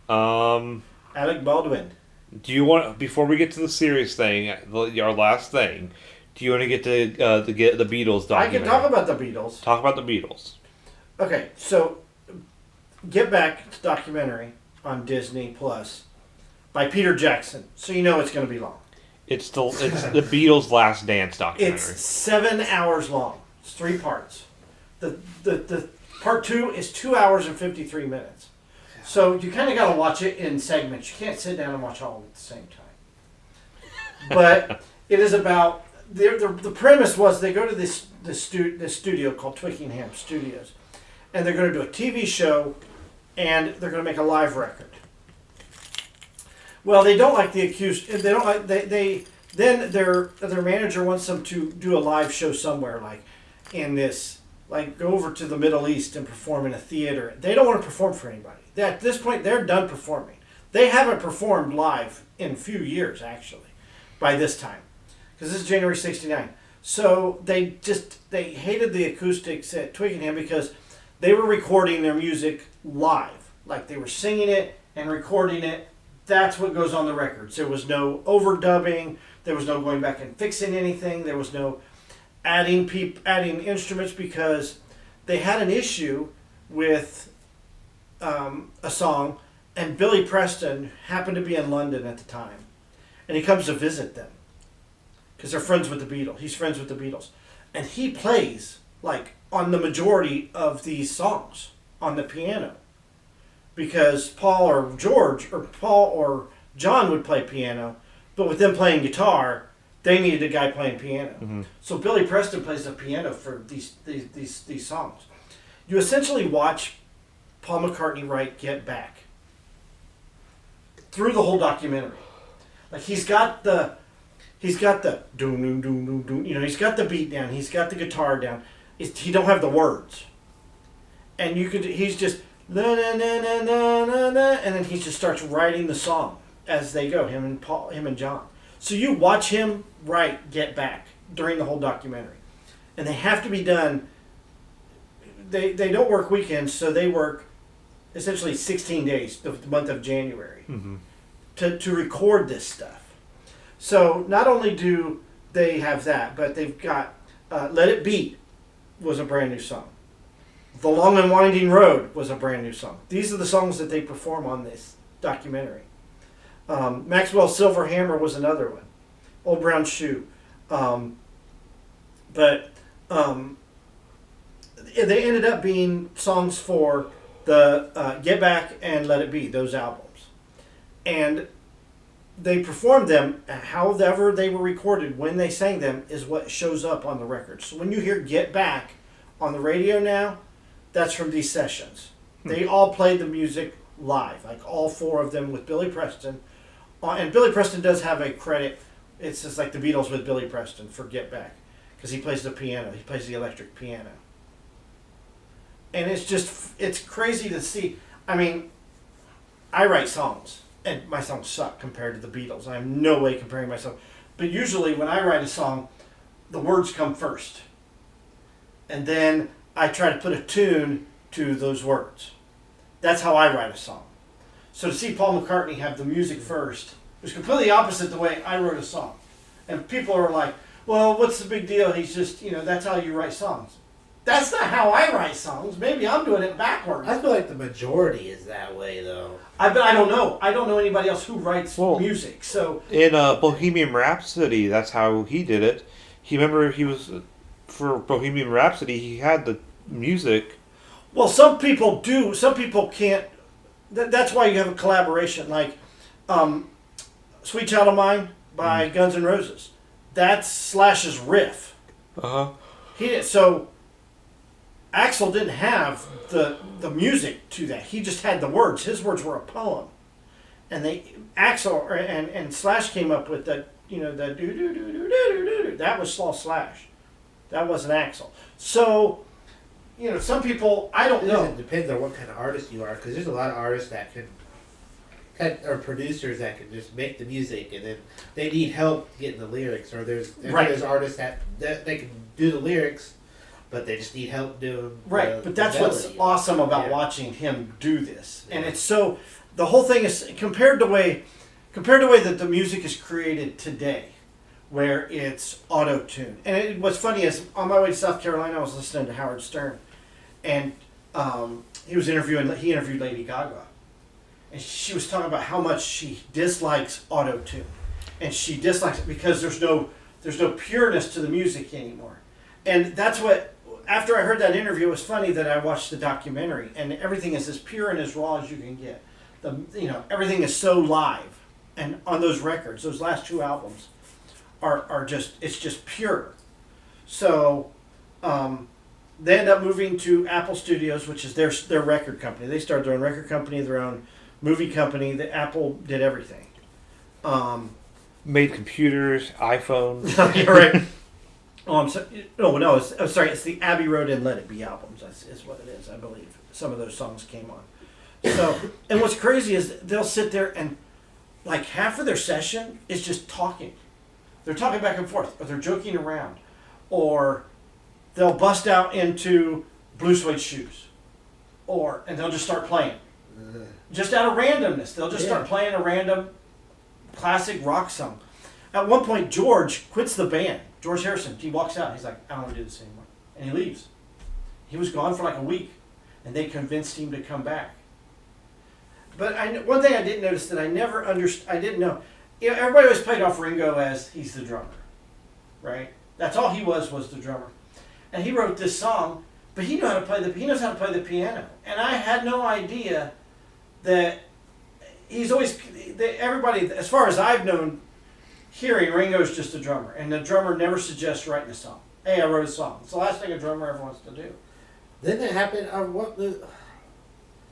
Alec Baldwin. Do you want, before we get to the serious thing, our last thing, do you want to get to the Beatles documentary? I can talk about the Beatles. Talk about the Beatles. Okay, so Get Back documentary on Disney Plus by Peter Jackson. So you know it's going to be long. It's the Beatles' Last Dance documentary. It's 7 hours long. It's 3 parts. The part 2 is 2 hours and 53 minutes. So you kind of got to watch it in segments. You can't sit down and watch all at the same time. But it is about the premise was they go to this studio called Twickenham Studios, and they're going to do a TV show, and they're going to make a live record. Well, they don't like the accused. They don't like Then their manager wants them to do a live show somewhere, go over to the Middle East and perform in a theater. They don't want to perform for anybody. At this point, they're done performing. They haven't performed live in a few years, actually, by this time, because this is January '69. So they hated the acoustics at Twickenham because they were recording their music live, they were singing it and recording it. That's what goes on the records. There was no overdubbing. There was no going back and fixing anything. There was no adding instruments because they had an issue with a song, and Billy Preston happened to be in London at the time, and he comes to visit them because they're friends with the Beatles. He's friends with the Beatles, and he plays like on the majority of these songs on the piano, because Paul or John would play piano, but with them playing guitar, they needed a guy playing piano. Mm-hmm. So Billy Preston plays the piano for these songs. You essentially watch Paul McCartney write "Get Back" through the whole documentary. Like he's got the doom doom doom doom doom. You know, he's got the beat down. He's got the guitar down. He don't have the words, and he's just na na na na na na na, and then he just starts writing the song as they go. Him and John. So you watch him write "Get Back" during the whole documentary, and they have to be done. They don't work weekends, so they work essentially 16 days, the month of January, to record this stuff. So not only do they have that, but they've got "Let It Be" was a brand new song. "The Long and Winding Road" was a brand new song. These are the songs that they perform on this documentary. Maxwell's "Silver Hammer" was another one. "Old Brown Shoe." They ended up being songs for the "Get Back" and "Let It Be," those albums. And they performed them however they were recorded. When they sang them is what shows up on the record. So when you hear "Get Back" on the radio now, that's from these sessions. They all played the music live, like all four of them with Billy Preston. And Billy Preston does have a credit. It's just like the Beatles with Billy Preston for "Get Back," because he plays the piano. He plays the electric piano. And it's crazy to see. I mean, I write songs, and my songs suck compared to the Beatles. I am no way comparing myself. But usually when I write a song, the words come first. And then I try to put a tune to those words. That's how I write a song. So to see Paul McCartney have the music first was completely opposite the way I wrote a song. And people are like, well, what's the big deal? He's just, that's how you write songs. That's not how I write songs. Maybe I'm doing it backwards. I feel like the majority is that way, though. But I don't know. I don't know anybody else who writes music. So in Bohemian Rhapsody, that's how he did it. For Bohemian Rhapsody, he had the music. Well, some people do. Some people can't. That's why you have a collaboration, like "Sweet Child of Mine" by Guns N' Roses. That's Slash's riff. So Axl didn't have the music to that. He just had the words. His words were a poem, and Axl and Slash came up with the the do do do do do do do. That was Slash. That wasn't Axl. So some people, I don't know. It depends on what kind of artist you are, because there's a lot of artists that or producers that can just make the music, and then they need help getting the lyrics. Or there's artists that they can do the lyrics, but they just need help doing but that's what's awesome about watching him do this. And it's so, the whole thing is compared to the way that the music is created today, where it's auto-tuned. And what's funny is, on my way to South Carolina, I was listening to Howard Stern, and he interviewed Lady Gaga, and she was talking about how much she dislikes auto-tune, and she dislikes it because there's no pureness to the music anymore. And that's what, after I heard that interview, it was funny that I watched the documentary, and everything is as pure and as raw as you can get. Everything is so live, and on those records, those last two albums are just pure. So they end up moving to Apple Studios, which is their record company. They started their own record company, their own movie company. Apple did everything. Made computers, iPhones. You're right. I'm sorry. No, it's the Abbey Road and Let It Be albums. That's what it is, I believe. Some of those songs came on. So, and what's crazy is they'll sit there and like half of their session is just talking. They're talking back and forth, or they're joking around, or they'll bust out into Blue Suede Shoes, and they'll just start playing. Just out of randomness, they'll just start playing a random classic rock song. At one point, George quits the band. George Harrison, he walks out. He's like, I don't want to do this anymore. And he leaves. He was gone for like a week, and they convinced him to come back. But one thing I did notice that I never understood, I didn't know. Everybody always played off Ringo as he's the drummer, right? That's all he was the drummer. And he wrote this song, but he knows how to play the piano. And I had no idea that everybody, as far as I've known, hearing Ringo's just a drummer, and the drummer never suggests writing a song. Hey, I wrote a song. It's the last thing a drummer ever wants to do. Didn't it happen?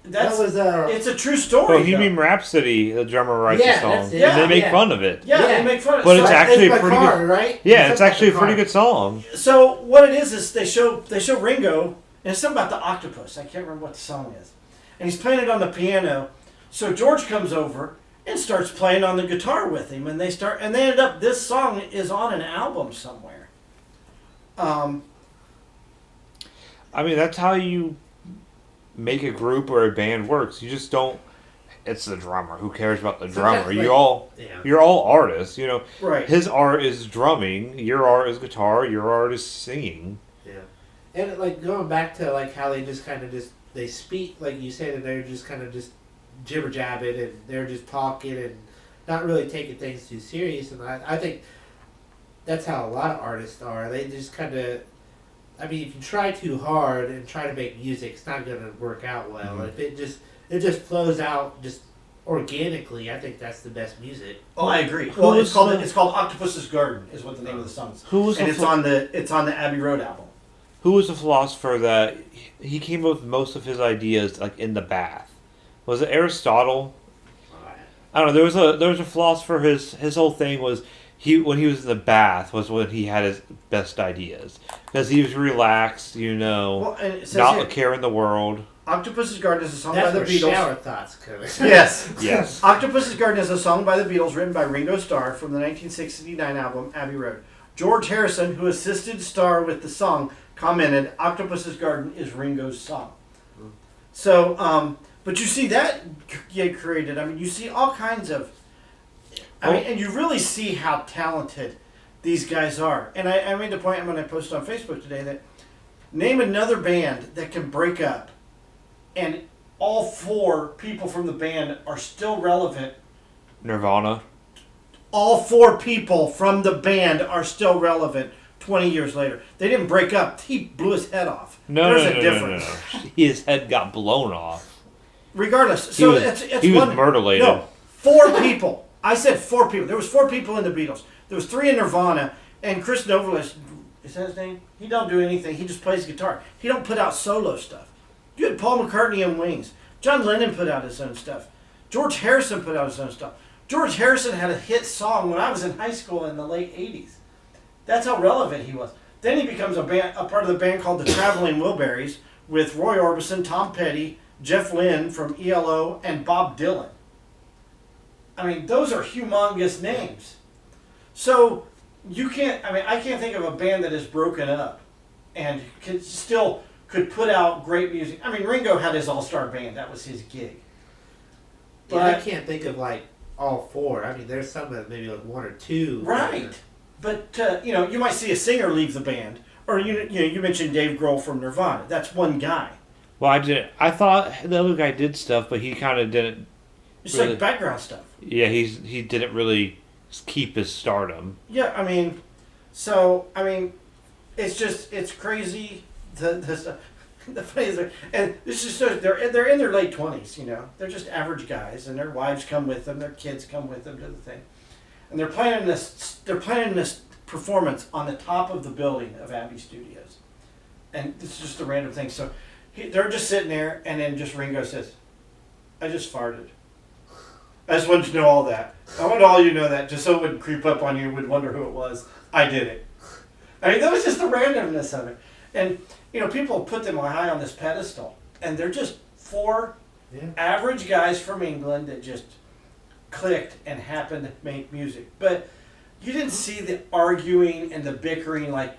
It's a true story. Bohemian Rhapsody, the drummer writes a song, and they make fun of it. Yeah, they make fun of it. But it's actually a pretty good, right? Yeah, it's actually a pretty good song. So what it is they show Ringo, and it's something about the octopus. I can't remember what the song is, and he's playing it on the piano. So George comes over and starts playing on the guitar with him, and they ended up. This song is on an album somewhere. I mean, that's how you make a group or a band works. You just don't. It's the drummer. Who cares about the drummer? You're all artists. Right. His art is drumming. Your art is guitar. Your art is singing. Yeah. And like going back to like how they just kind of they speak, like you said, and they're just kind of just jibber jabbing, and they're just talking and not really taking things too serious. And I think that's how a lot of artists are. They just kind of. I mean, if you try too hard and try to make music, it's not going to work out well. Mm-hmm. If it just flows out just organically, I think that's the best music. Oh, I agree. Well, it's called Octopuses Garden is what the name of the song is. It's on the Abbey Road album. Who was the philosopher that he came up with most of his ideas like in the bath? Was it Aristotle? I don't know. There was a philosopher. His whole thing was. When he was in the bath was when he had his best ideas because he was relaxed, not a care in the world. Octopus's Garden is a song by the Beatles. Shower thoughts coming. Yes. Octopus's Garden is a song by the Beatles written by Ringo Starr from the 1969 album Abbey Road. George Harrison, who assisted Starr with the song, commented, "Octopus's Garden is Ringo's song." So, but you see that get created. I mean, you see all kinds of. And you really see how talented these guys are. And I made the point when I posted on Facebook today that name another band that can break up and all four people from the band are still relevant. Nirvana. All four people from the band are still relevant 20 years later. They didn't break up. He blew his head off. There's a difference. No. His head got blown off. Regardless. He was murderlated. No, 4 people. I said 4 people. There was 4 people in the Beatles. There was 3 in Nirvana, and Chris Novoselic, is that his name? He don't do anything. He just plays guitar. He don't put out solo stuff. You had Paul McCartney and Wings. John Lennon put out his own stuff. George Harrison put out his own stuff. George Harrison had a hit song when I was in high school in the late 80s. That's how relevant he was. Then he becomes a part of the band called the Traveling Wilburys with Roy Orbison, Tom Petty, Jeff Lynne from ELO, and Bob Dylan. I mean, those are humongous names. So I can't think of a band that is broken up and could put out great music. I mean, Ringo had his all-star band. That was his gig. But I can't think of like all 4. I mean, there's some that maybe like 1 or 2. Right. But, you might see a singer leave the band. Or, you mentioned Dave Grohl from Nirvana. That's one guy. Well, I thought the other guy did stuff, but he kind of didn't. It's really, like background stuff. Yeah, he didn't really keep his stardom. Yeah, it's crazy. The funny is, and this is they're in their late 20s. They're just average guys, and their wives come with them, their kids come with them to the thing, and they're planning this performance on the top of the building of Abbey Studios, and it's just a random thing. So they're just sitting there, and then just Ringo says, "I just farted." I just wanted you to know all that. I wanted all you to know that, just so it wouldn't creep up on you, would wonder who it was. I did it. I mean, that was just the randomness of it. And, people put them high on this pedestal. And they're just 4 average guys from England that just clicked and happened to make music. But you didn't see the arguing and the bickering like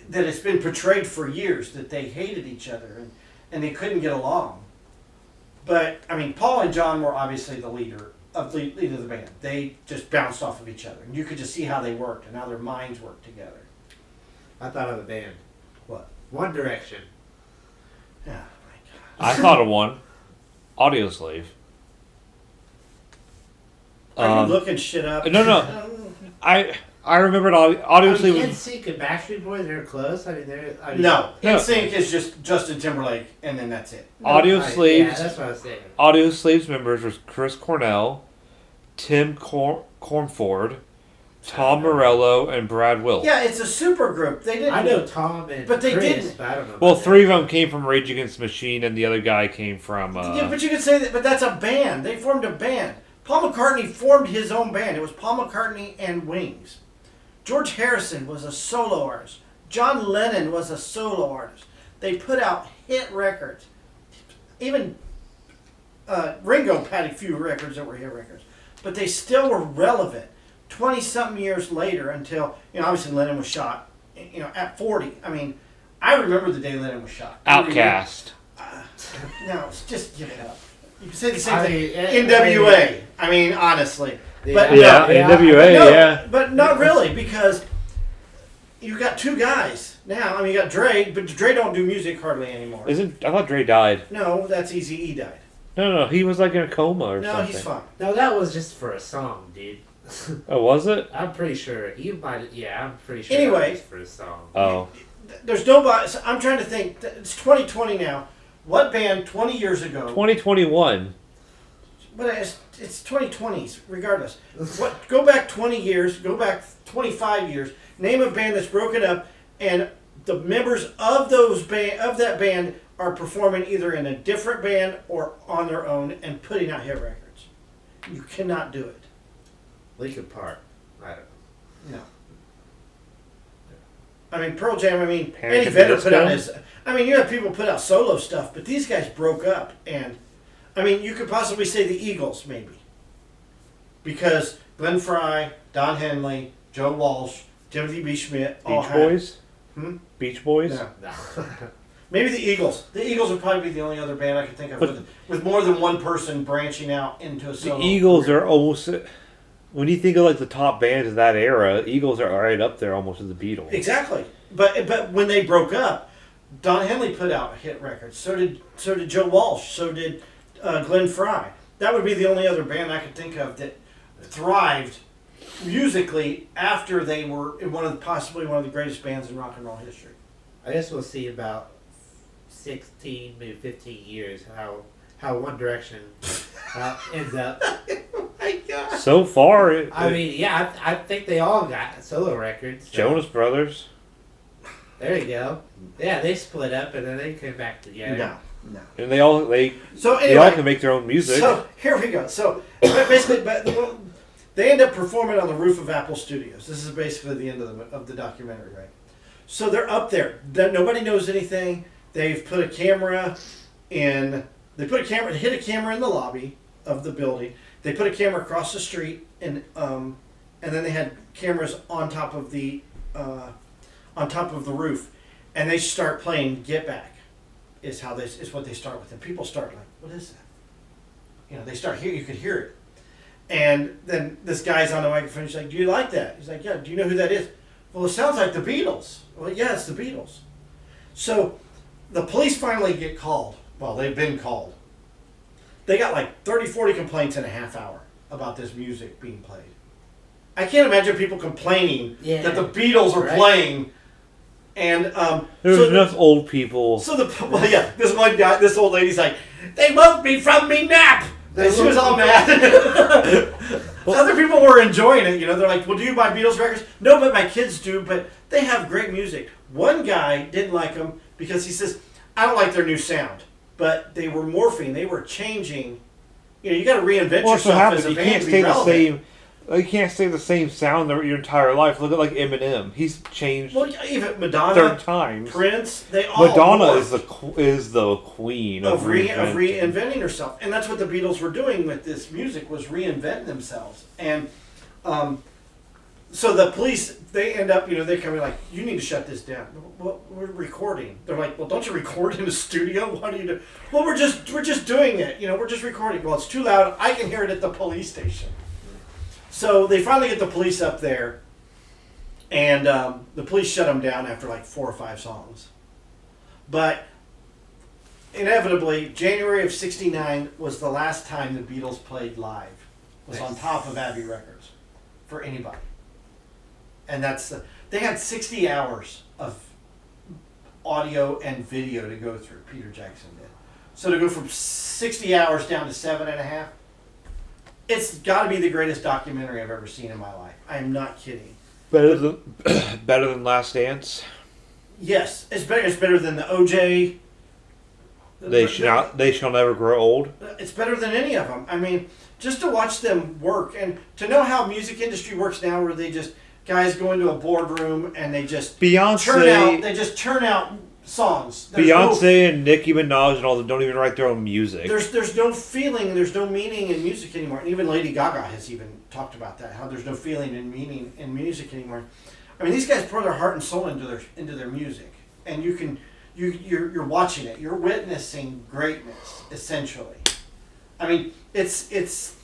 that it's been portrayed for years, that they hated each other and they couldn't get along. But, Paul and John were obviously the leader of the band. They just bounced off of each other. And you could just see how they worked and how their minds worked together. I thought of a band. What? One Direction. Yeah, my God. I thought of one. Audioslave. Are you looking shit up? No. I remembered Audio Sleeve. NSYNC and Backstreet Boys are close. No, NSYNC is just Justin Timberlake, and then that's it. Audio Sleeves. Yeah, that's what I was saying. Audio Sleeves members was Chris Cornell, Tim Cornford, Tom Morello, and Brad Wilk. Yeah, it's a super group. They didn't. I know Tom and but they Chris, didn't. But I don't know. Well, three of them came from Rage Against the Machine, and the other guy came from. Yeah, but you could say that. But that's a band. They formed a band. Paul McCartney formed his own band. It was Paul McCartney and Wings. George Harrison was a solo artist. John Lennon was a solo artist. They put out hit records. Even Ringo had a few records that were hit records. But they still were relevant 20-something years later until, obviously Lennon was shot, at 40. I mean, I remember the day Lennon was shot. Outcast. No, just give it up. You can say the same thing. NWA. I mean, honestly. But NWA, But not really, because you got two guys now. I mean, you got Dre, but Dre don't do music hardly anymore. I thought Dre died. No, that's Eazy-E died. No, he was like in a coma or something. No, he's fine. No, that was just for a song, dude. Oh, was it? I'm pretty sure. I'm pretty sure Anyway, that was for a song. Oh. There's nobody. I'm trying to think. It's 2020 now. What band 20 years ago? 2021. But it's 2020s, regardless. Go back 20 years, go back 25 years, name a band that's broken up, and the members of that band are performing either in a different band or on their own and putting out hit records. You cannot do it. Linkin Park. I don't know. No. I mean, Pearl Jam, Panic Eddie at the Vedder Disco? put out his... you have people put out solo stuff, but these guys broke up, and... you could possibly say the Eagles, maybe. Because Glenn Frey, Don Henley, Joe Walsh, Timothy B. Schmidt... Beach Boys? Beach Boys? No. Maybe the Eagles. The Eagles would probably be the only other band I could think of with more than one person branching out into a solo. The Eagles are almost... When you think of the top bands of that era, Eagles are right up there almost with the Beatles. Exactly. But when they broke up, Don Henley put out hit records. So did Joe Walsh. So did Glenn Frey. That would be the only other band I could think of that thrived musically after they were in possibly one of the greatest bands in rock and roll history. I guess we'll see about 16, maybe 15 years how One Direction ends up. Oh my God. So far, I think they all got solo records. So. Jonas Brothers. There you go. Yeah, they split up and then they came back together. No. And they all can make their own music. So here we go. So basically, they end up performing on the roof of Apple Studios. This is basically the end of the documentary, right? So they're up there. Nobody knows anything. They've put a camera in. They hit a camera in the lobby of the building. They put a camera across the street, and then they had cameras on top of the roof, and they start playing "Get Back." Is what they start with, and people start like, "What is that?" They start here. You could hear it, and then this guy's on the microphone. He's like, "Do you like that?" He's like, "Yeah." "Do you know who that is?" "Well, it sounds like the Beatles." "Well, yeah, it's the Beatles." So the police finally get called. Well, they've been called. They got like 30, 40 complaints in a half hour about this music being played. I can't imagine people complaining that the Beatles are playing. And there was enough old people. So this old lady's like, "They woke me from me nap." And she was all mad. Other people were enjoying it. They're like, "Well, do you buy Beatles records?" "No, but my kids do. But they have great music." One guy didn't like them because he says, "I don't like their new sound." But they were morphing. They were changing. You got to reinvent yourself as a band to be relevant. You can't stay the same sound your entire life. Look at Eminem. He's changed. Well, even Madonna, 3 times. Prince, they all. Madonna is the queen of reinventing herself, and that's what the Beatles were doing with this music, was reinventing themselves. And so the police, they end up, they come in like, "You need to shut this down." "Well, we're recording." They're like, "Well, don't you record in a studio? What do you do?" "Well, we're just doing it. We're just recording." "Well, it's too loud. I can hear it at the police station." So they finally get the police up there, and the police shut them down after like 4 or 5 songs. But inevitably, January of '69 was the last time the Beatles played live was on top of Abbey Records for anybody. And they had 60 hours of audio and video to go through, Peter Jackson did. So to go from 60 hours down to 7.5, it's got to be the greatest documentary I've ever seen in my life. I am not kidding. Better than Last Dance. Yes, it's better. It's better than the OJ. They shall never grow old. It's better than any of them. I mean, just to watch them work and to know how music industry works now, where they just guys go into a boardroom and they just turn out songs. Beyonce and Nicki Minaj and all them don't even write their own music. There's no feeling, there's no meaning in music anymore. And even Lady Gaga has even talked about that, how there's no feeling and meaning in music anymore. I mean, these guys pour their heart and soul into their music, and you're watching it. You're witnessing greatness, essentially. I mean, it's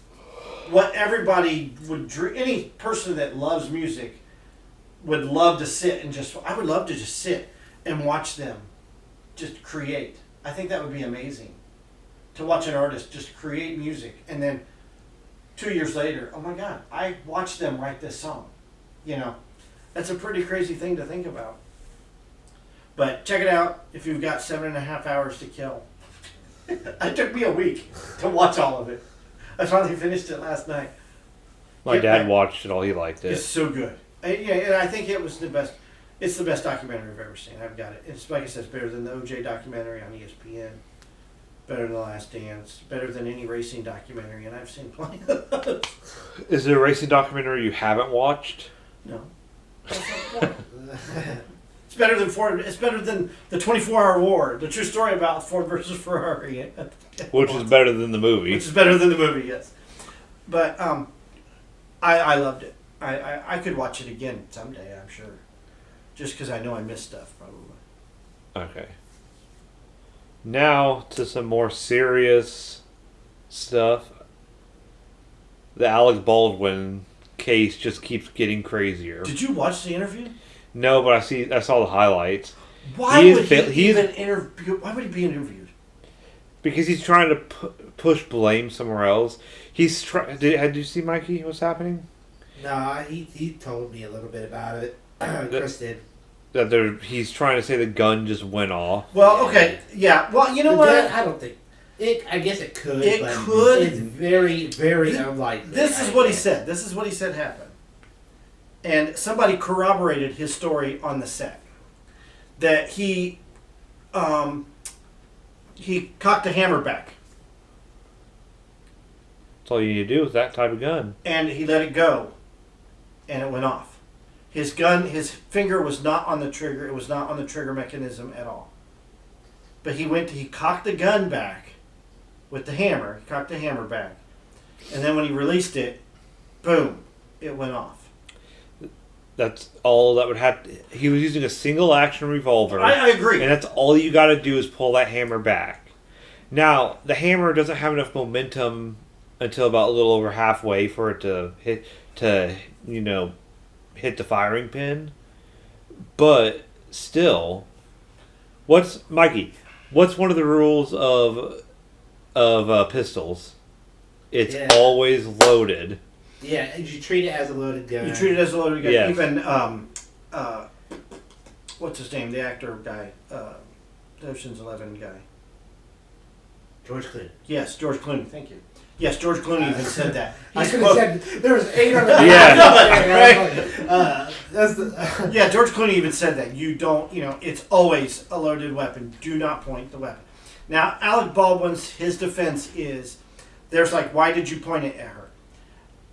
what everybody would dream. Any person that loves music would love to sit and I would love to just sit and watch them just create. I think that would be amazing to watch an artist just create music, and then 2 years later, oh my God, I watched them write this song. You know, that's a pretty crazy thing to think about. But check it out if you've got 7.5 hours to kill. It took me a week to watch all of it. I finally finished it last night. My dad watched it all. He liked it. It's so good. And I think it was the best. It's the best documentary I've ever seen. I've got it. It's like I said, it's better than the OJ documentary on ESPN. Better than The Last Dance. Better than any racing documentary, and I've seen plenty of those. Is there a racing documentary you haven't watched? No. That's not the point. It's better than Ford. It's better than the 24-Hour War, the true story about Ford versus Ferrari. Which is better than the movie. Which is better than the movie, yes. But I loved it. I could watch it again someday, I'm sure. Just because I know I missed stuff, probably. Okay. Now to some more serious stuff. The Alec Baldwin case just keeps getting crazier. Did you watch the interview? No, but I saw the highlights. Why would he be interviewed? Because he's trying to push blame somewhere else. Did you see Mikey? What's happening? No, he told me a little bit about it. Chris did. That he's trying to say the gun just went off. Well, okay, yeah. Well, you know what? I don't think it. I guess it could. It but could. It's very, very unlikely. This is what he said. This is what he said happened. And somebody corroborated his story on the set. That he cocked a hammer back. That's all you need to do with that type of gun. And he let it go. And it went off. His finger was not on the trigger. It was not on the trigger mechanism at all. But he cocked the gun back with the hammer. He cocked the hammer back. And then when he released it, boom, it went off. That's all that would have to... He was using a single action revolver. I agree. And that's all you got to do is pull that hammer back. Now, the hammer doesn't have enough momentum until about a little over halfway for it to hit the firing pin. But still, what's one of the rules of pistols? It's always loaded. Yeah, you treat it as a loaded gun. You treat it as a loaded gun. Yes. Even what's his name? The actor guy, the Ocean's 11 guy. George Clooney. Yes, George Clooney. Thank you. Yes, George Clooney even said that. I could have said there was 800. Yeah, right. Yeah, George Clooney even said that. You don't, it's always a loaded weapon. Do not point the weapon. Now, Alec Baldwin's, his defense is, there's like, why did you point it at her?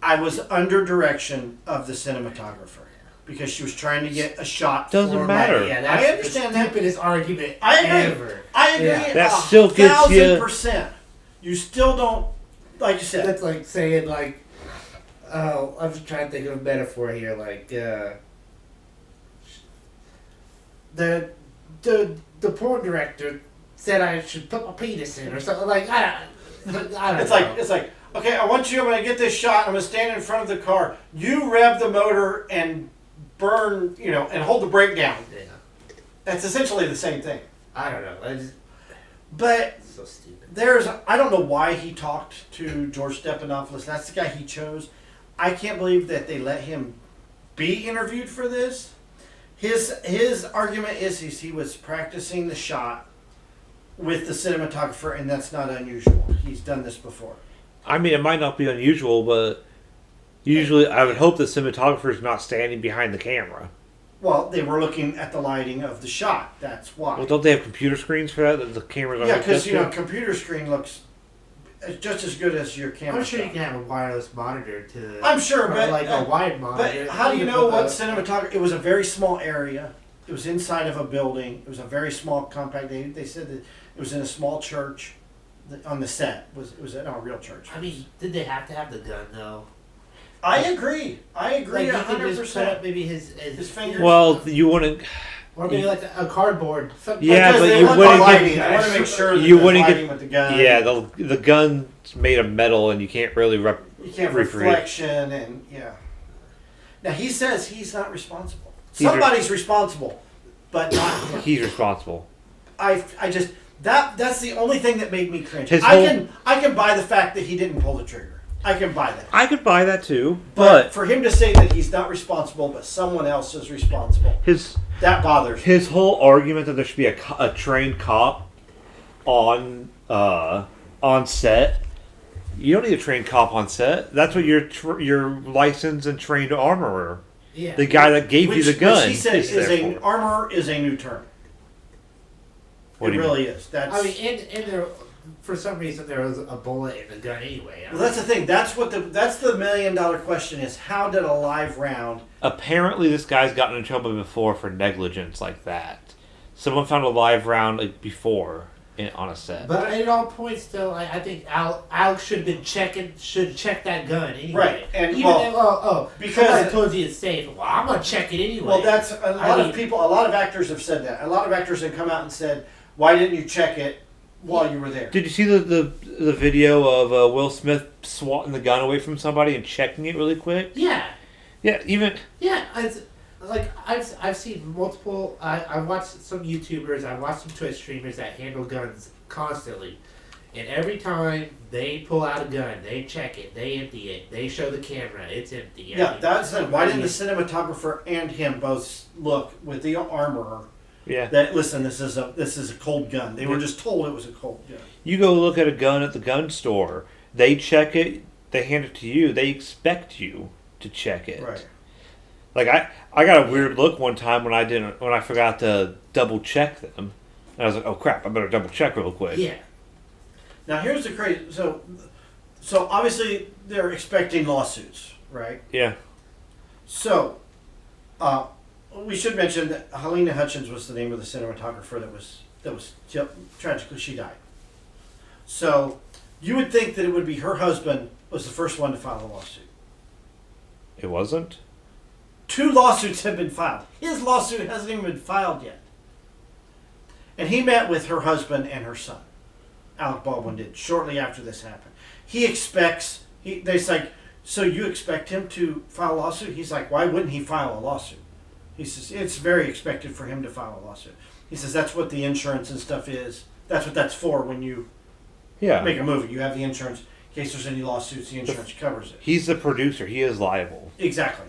I was under direction of the cinematographer because she was trying to get a shot. Doesn't matter. Yeah, that's I understand the stupidest argument ever. I agree. Yeah. That still gets you 1,000%. You still don't, like you said. That's like saying I'm just trying to think of a metaphor here. Like the porn director said I should put my penis in or something. Like I don't know. It's like. Okay, I'm going to get this shot. I'm going to stand in front of the car. You rev the motor and burn, and hold the brake down. Yeah. That's essentially the same thing. I don't know. But So stupid. I don't know why he talked to George Stephanopoulos. That's the guy he chose. I can't believe that they let him be interviewed for this. His argument is he was practicing the shot with the cinematographer, and that's not unusual. He's done this before. I mean, it might not be unusual, but usually I would hope the cinematographer is not standing behind the camera. Well, they were looking at the lighting of the shot. That's why. Well, don't they have computer screens for that the cameras are Yeah, hooked up because to? computer screen looks just as good as your camera. I'm sure you shot. can have a wireless monitor to. I'm sure, or but like a wide monitor. But how do you know put what the- cinematography? It was a very small area. It was inside of a building. It was a very small, compact. They said that it was in a small church. On the set it was in a real church. I mean, did they have to have the gun though? I agree. I agree Like, he could just put up 100%. maybe his fingers. Well, you wouldn't. or maybe like a cardboard. Something. Yeah, Because but they you want wouldn't the get- lighting. I want to make sure that you there's wouldn't lighting get- with the gun. Yeah, the gun's made of metal, and you can't really You can't recreate. reflection and yeah. Now he says he's not responsible. He's Somebody's responsible, but not him. He's responsible. I just that's the only thing that made me cringe. His I whole- can buy the fact that he didn't pull the trigger. I can buy that. I could buy that too, But but for him to say that he's not responsible, but someone else is responsible, his that bothers me. his whole argument that there should be a trained cop on set. You don't need a trained cop on set. That's what your licensed and trained armorer, Yeah. the guy that gave you the gun, Which he said is is there a for. armor is a new term. What It do you really is. That's I mean, and there, for some reason, there was a bullet in the gun anyway. well, that's the thing. That's the $1 million question is how did a live round? Apparently, this guy's gotten in trouble before for negligence like that. Someone found a live round before on a set. But it all points to, like, I think Alex should check that gun anyway. Right, and, even well, if, because- somebody told you it's safe. Well, I'm gonna check it anyway. Well, that's a lot mean- of people. A lot of actors have said that. A lot of actors have come out and said, "Why didn't you check it while you were there?" Did you see the video of Will Smith swatting the gun away from somebody and checking it really quick? Yeah, Yeah, even I've seen multiple. I watched some YouTubers. I watched some Twitch streamers that handle guns constantly, and every time they pull out a gun, they check it, they empty it, they show the camera, it's empty. I Yeah, mean, that's the. Why didn't the cinematographer and him both look with the armorer? yeah. That listen, this is a cold gun. They were just told it was a cold gun. You go look at a gun at the gun store. They check it. They hand it to you. They expect you to check it. Right. Like I got a weird look one time when I forgot to double check them. And I was like, oh crap! I better double check real quick. Yeah. Now here's the crazy. So obviously they're expecting lawsuits, right? Yeah. So, we should mention that Helena Hutchins was the name of the cinematographer that was tragically she died. So, you would think that it would be her husband was the first one to file a lawsuit. It wasn't. 2 lawsuits have been filed. His lawsuit hasn't even been filed yet. And he met with her husband and her son. Alec Baldwin did shortly after this happened. They say, so you expect him to file a lawsuit? He's like, why wouldn't he file a lawsuit? He says, it's very expected for him to file a lawsuit. He says, that's what the insurance and stuff is. That's what that's for when you Yeah. make a movie. You have the insurance. In case there's any lawsuits, the insurance covers it. He's the producer. He is liable. Exactly.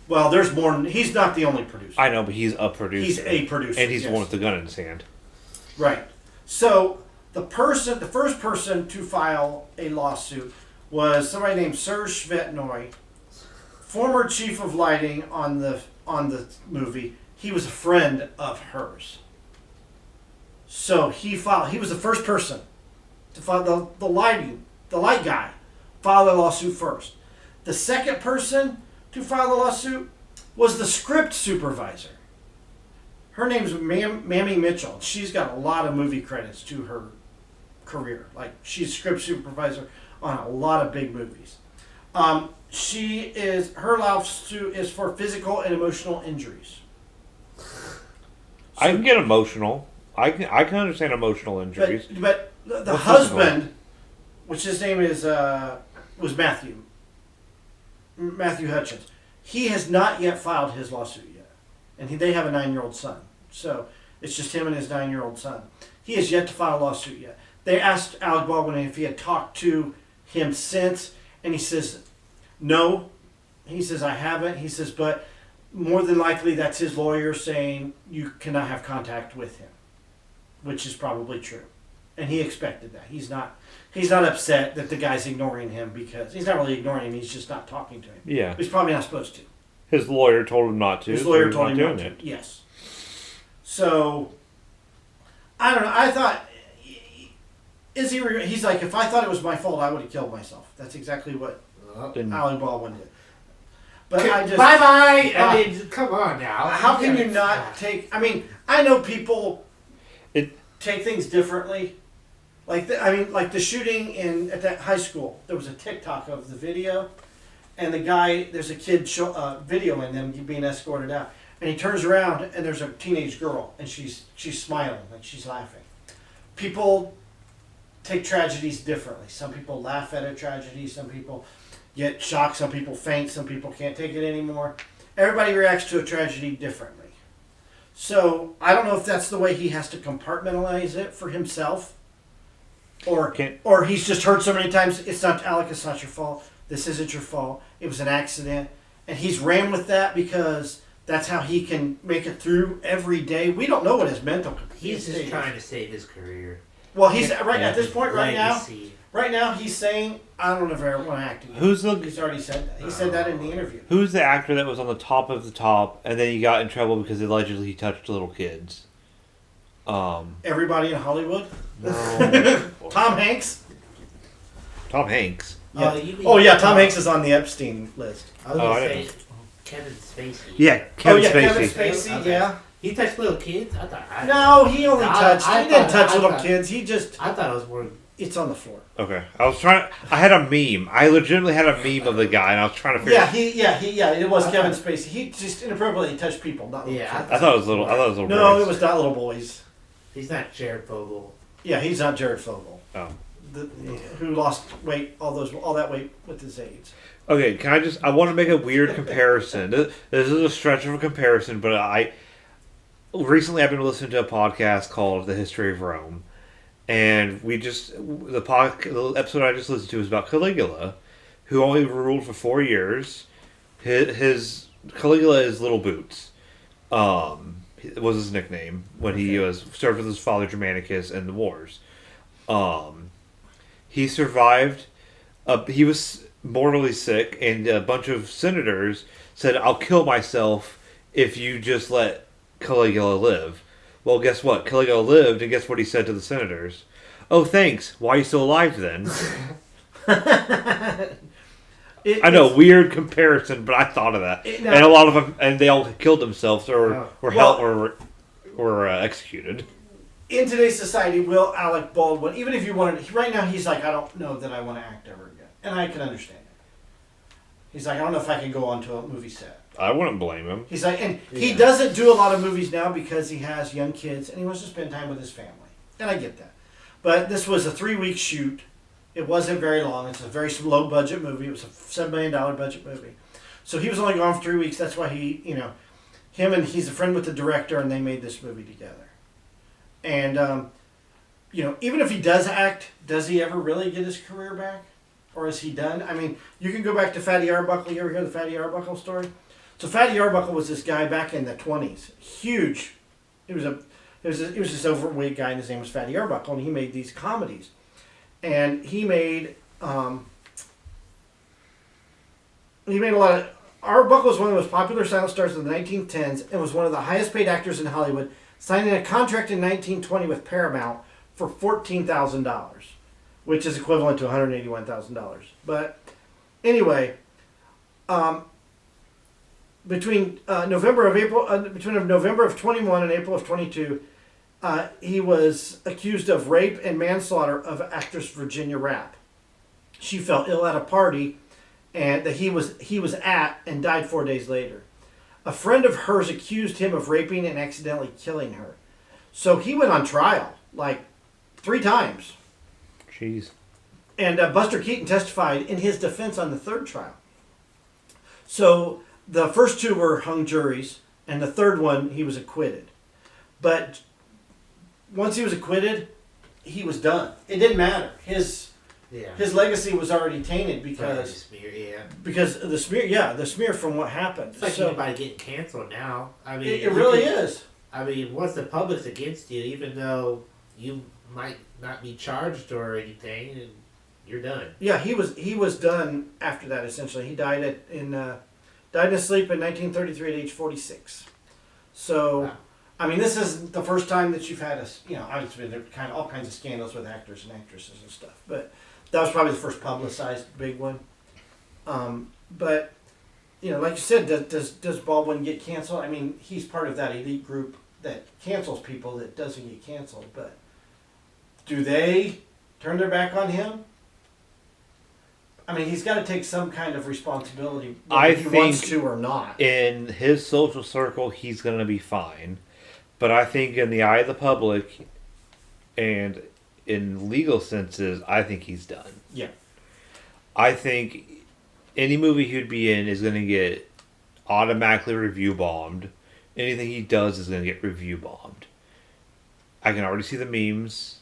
Well, there's more. He's not the only producer. I know, but he's a producer. He's a producer. And he's the yes. one with the gun in his hand. Right. So the first person to file a lawsuit was somebody named Serge Svetnoy, former chief of lighting on the movie. He was a friend of hers. So he was the first person to file the light guy filed a lawsuit first. The second person to file a lawsuit was the script supervisor. Her name's Mamie Mitchell. She's got a lot of movie credits to her career. Like, she's script supervisor on a lot of big movies. Her lawsuit is for physical and emotional injuries. I can get emotional. I can understand emotional injuries. But the What's husband, which his name was Matthew Hutchins, he has not yet filed his lawsuit yet. And they have a 9-year-old son. So it's just him and his 9-year-old son. He has yet to file a lawsuit yet. They asked Alec Baldwin if he had talked to him since, and he says, no. He says, I haven't. He says, but more than likely that's his lawyer saying you cannot have contact with him, which is probably true. And he expected that. He's not upset that the guy's ignoring him because he's not really ignoring him. He's just not talking to him. Yeah. He's probably not supposed to. His lawyer told him not to. His lawyer so told him not to. Yes. So, I don't know. I thought, he's like, if I thought it was my fault, I would have killed myself. That's exactly what Alec Baldwin did. But I just... Bye-bye! I mean, come on now. How can you not take... I mean, I know people take things differently. Like the shooting at that high school, there was a TikTok of the video, and the guy, there's a kid videoing them being escorted out, and he turns around and there's a teenage girl, and she's smiling, like she's laughing. People take tragedies differently. Some people laugh at a tragedy, some people get shocked, some people faint, some people can't take it anymore. Everybody reacts to a tragedy differently. So I don't know if that's the way he has to compartmentalize it for himself. Or he's just heard so many times, it's not Alec, it's not your fault. This isn't your fault. It was an accident. And he's ran with that because that's how he can make it through every day. We don't know what his mental capacity is. He's just trying to save his career. Well, he's at this point right now, he's saying, I don't ever want to act again. He's already said that. He said that in the interview. Who's the actor that was on the top of the top and then he got in trouble because allegedly he touched little kids? Everybody in Hollywood? No. Tom Hanks? Tom Hanks? Yeah. Tom Hanks is on the Epstein list. I was going to say Kevin Spacey. Yeah, Kevin Spacey. Kevin Spacey, Okay. Yeah. He touched little kids? He didn't touch little kids. I thought it was more... It's on the floor. Okay. I had a meme. I legitimately had a meme of the guy and I was trying to figure It was Kevin Spacey. He just inappropriately touched people, not little kids. I thought it was little No, boys. it was not little boys. He's not Jared Fogle. Yeah, he's not Jared Fogle. Oh. Who lost weight, all that weight with his AIDS. Okay, I want to make a weird comparison. This is a stretch of a comparison, but recently I've been listening to a podcast called The History of Rome, and the episode I just listened to was about Caligula, who only ruled for 4 years. His Caligula is Little Boots. Was his nickname when he served with his father Germanicus in the wars. He survived. He was mortally sick, and a bunch of senators said, "I'll kill myself if you just let Caligula live." Well, guess what? Caligula lived, and guess what he said to the senators? "Oh, thanks. Why are you still alive then?" I know, weird comparison, but I thought of that. And a lot of them, and they all killed themselves or were executed. In today's society, will Alec Baldwin, even if you wanted, right now he's like, I don't know that I want to act ever again. And I can understand it. He's like, I don't know if I can go onto a movie set. I wouldn't blame him. He's like, and he doesn't do a lot of movies now because he has young kids and he wants to spend time with his family. And I get that. But this was a 3-week shoot. It wasn't very long. It's a very low budget movie. It was a $7 million budget movie. So he was only gone for 3 weeks. That's why he's a friend with the director and they made this movie together. And, even if he does act, does he ever really get his career back? Or is he done? I mean, you can go back to Fatty Arbuckle. You ever hear the Fatty Arbuckle story? So Fatty Arbuckle was this guy back in the 1920s. Huge. He was this overweight guy and his name was Fatty Arbuckle and he made these comedies. And he made a lot of... Arbuckle was one of the most popular silent stars of the 1910s and was one of the highest paid actors in Hollywood, signing a contract in 1920 with Paramount for $14,000, which is equivalent to $181,000. But anyway, between November of 21 and April of 22, he was accused of rape and manslaughter of actress Virginia Rapp. She fell ill at a party and that he was at and died 4 days later. A friend of hers accused him of raping and accidentally killing her. So he went on trial, 3 times. Jeez. And Buster Keaton testified in his defense on the 3rd trial. So the first 2 were hung juries, and the 3rd one he was acquitted. But once he was acquitted, he was done. It didn't matter. His legacy was already tainted because of the smear. The smear from what happened. It's like anybody getting canceled now. I mean, it really is. I mean, once the public's against you, even though you might not be charged or anything, and you're done. Yeah, he was done after that. Essentially, he died in his sleep in 1933 at age 46. So, wow. I mean, this isn't the first time that you've had obviously there are all kinds of scandals with actors and actresses and stuff, but that was probably the first publicized big one. But like you said, does Baldwin get canceled? I mean, he's part of that elite group that cancels people that doesn't get canceled, but do they turn their back on him? I mean, he's got to take some kind of responsibility whether he wants to or not. In his social circle, he's going to be fine. But I think in the eye of the public and in legal senses, I think he's done. Yeah. I think any movie he would be in is going to get automatically review bombed. Anything he does is going to get review bombed. I can already see the memes.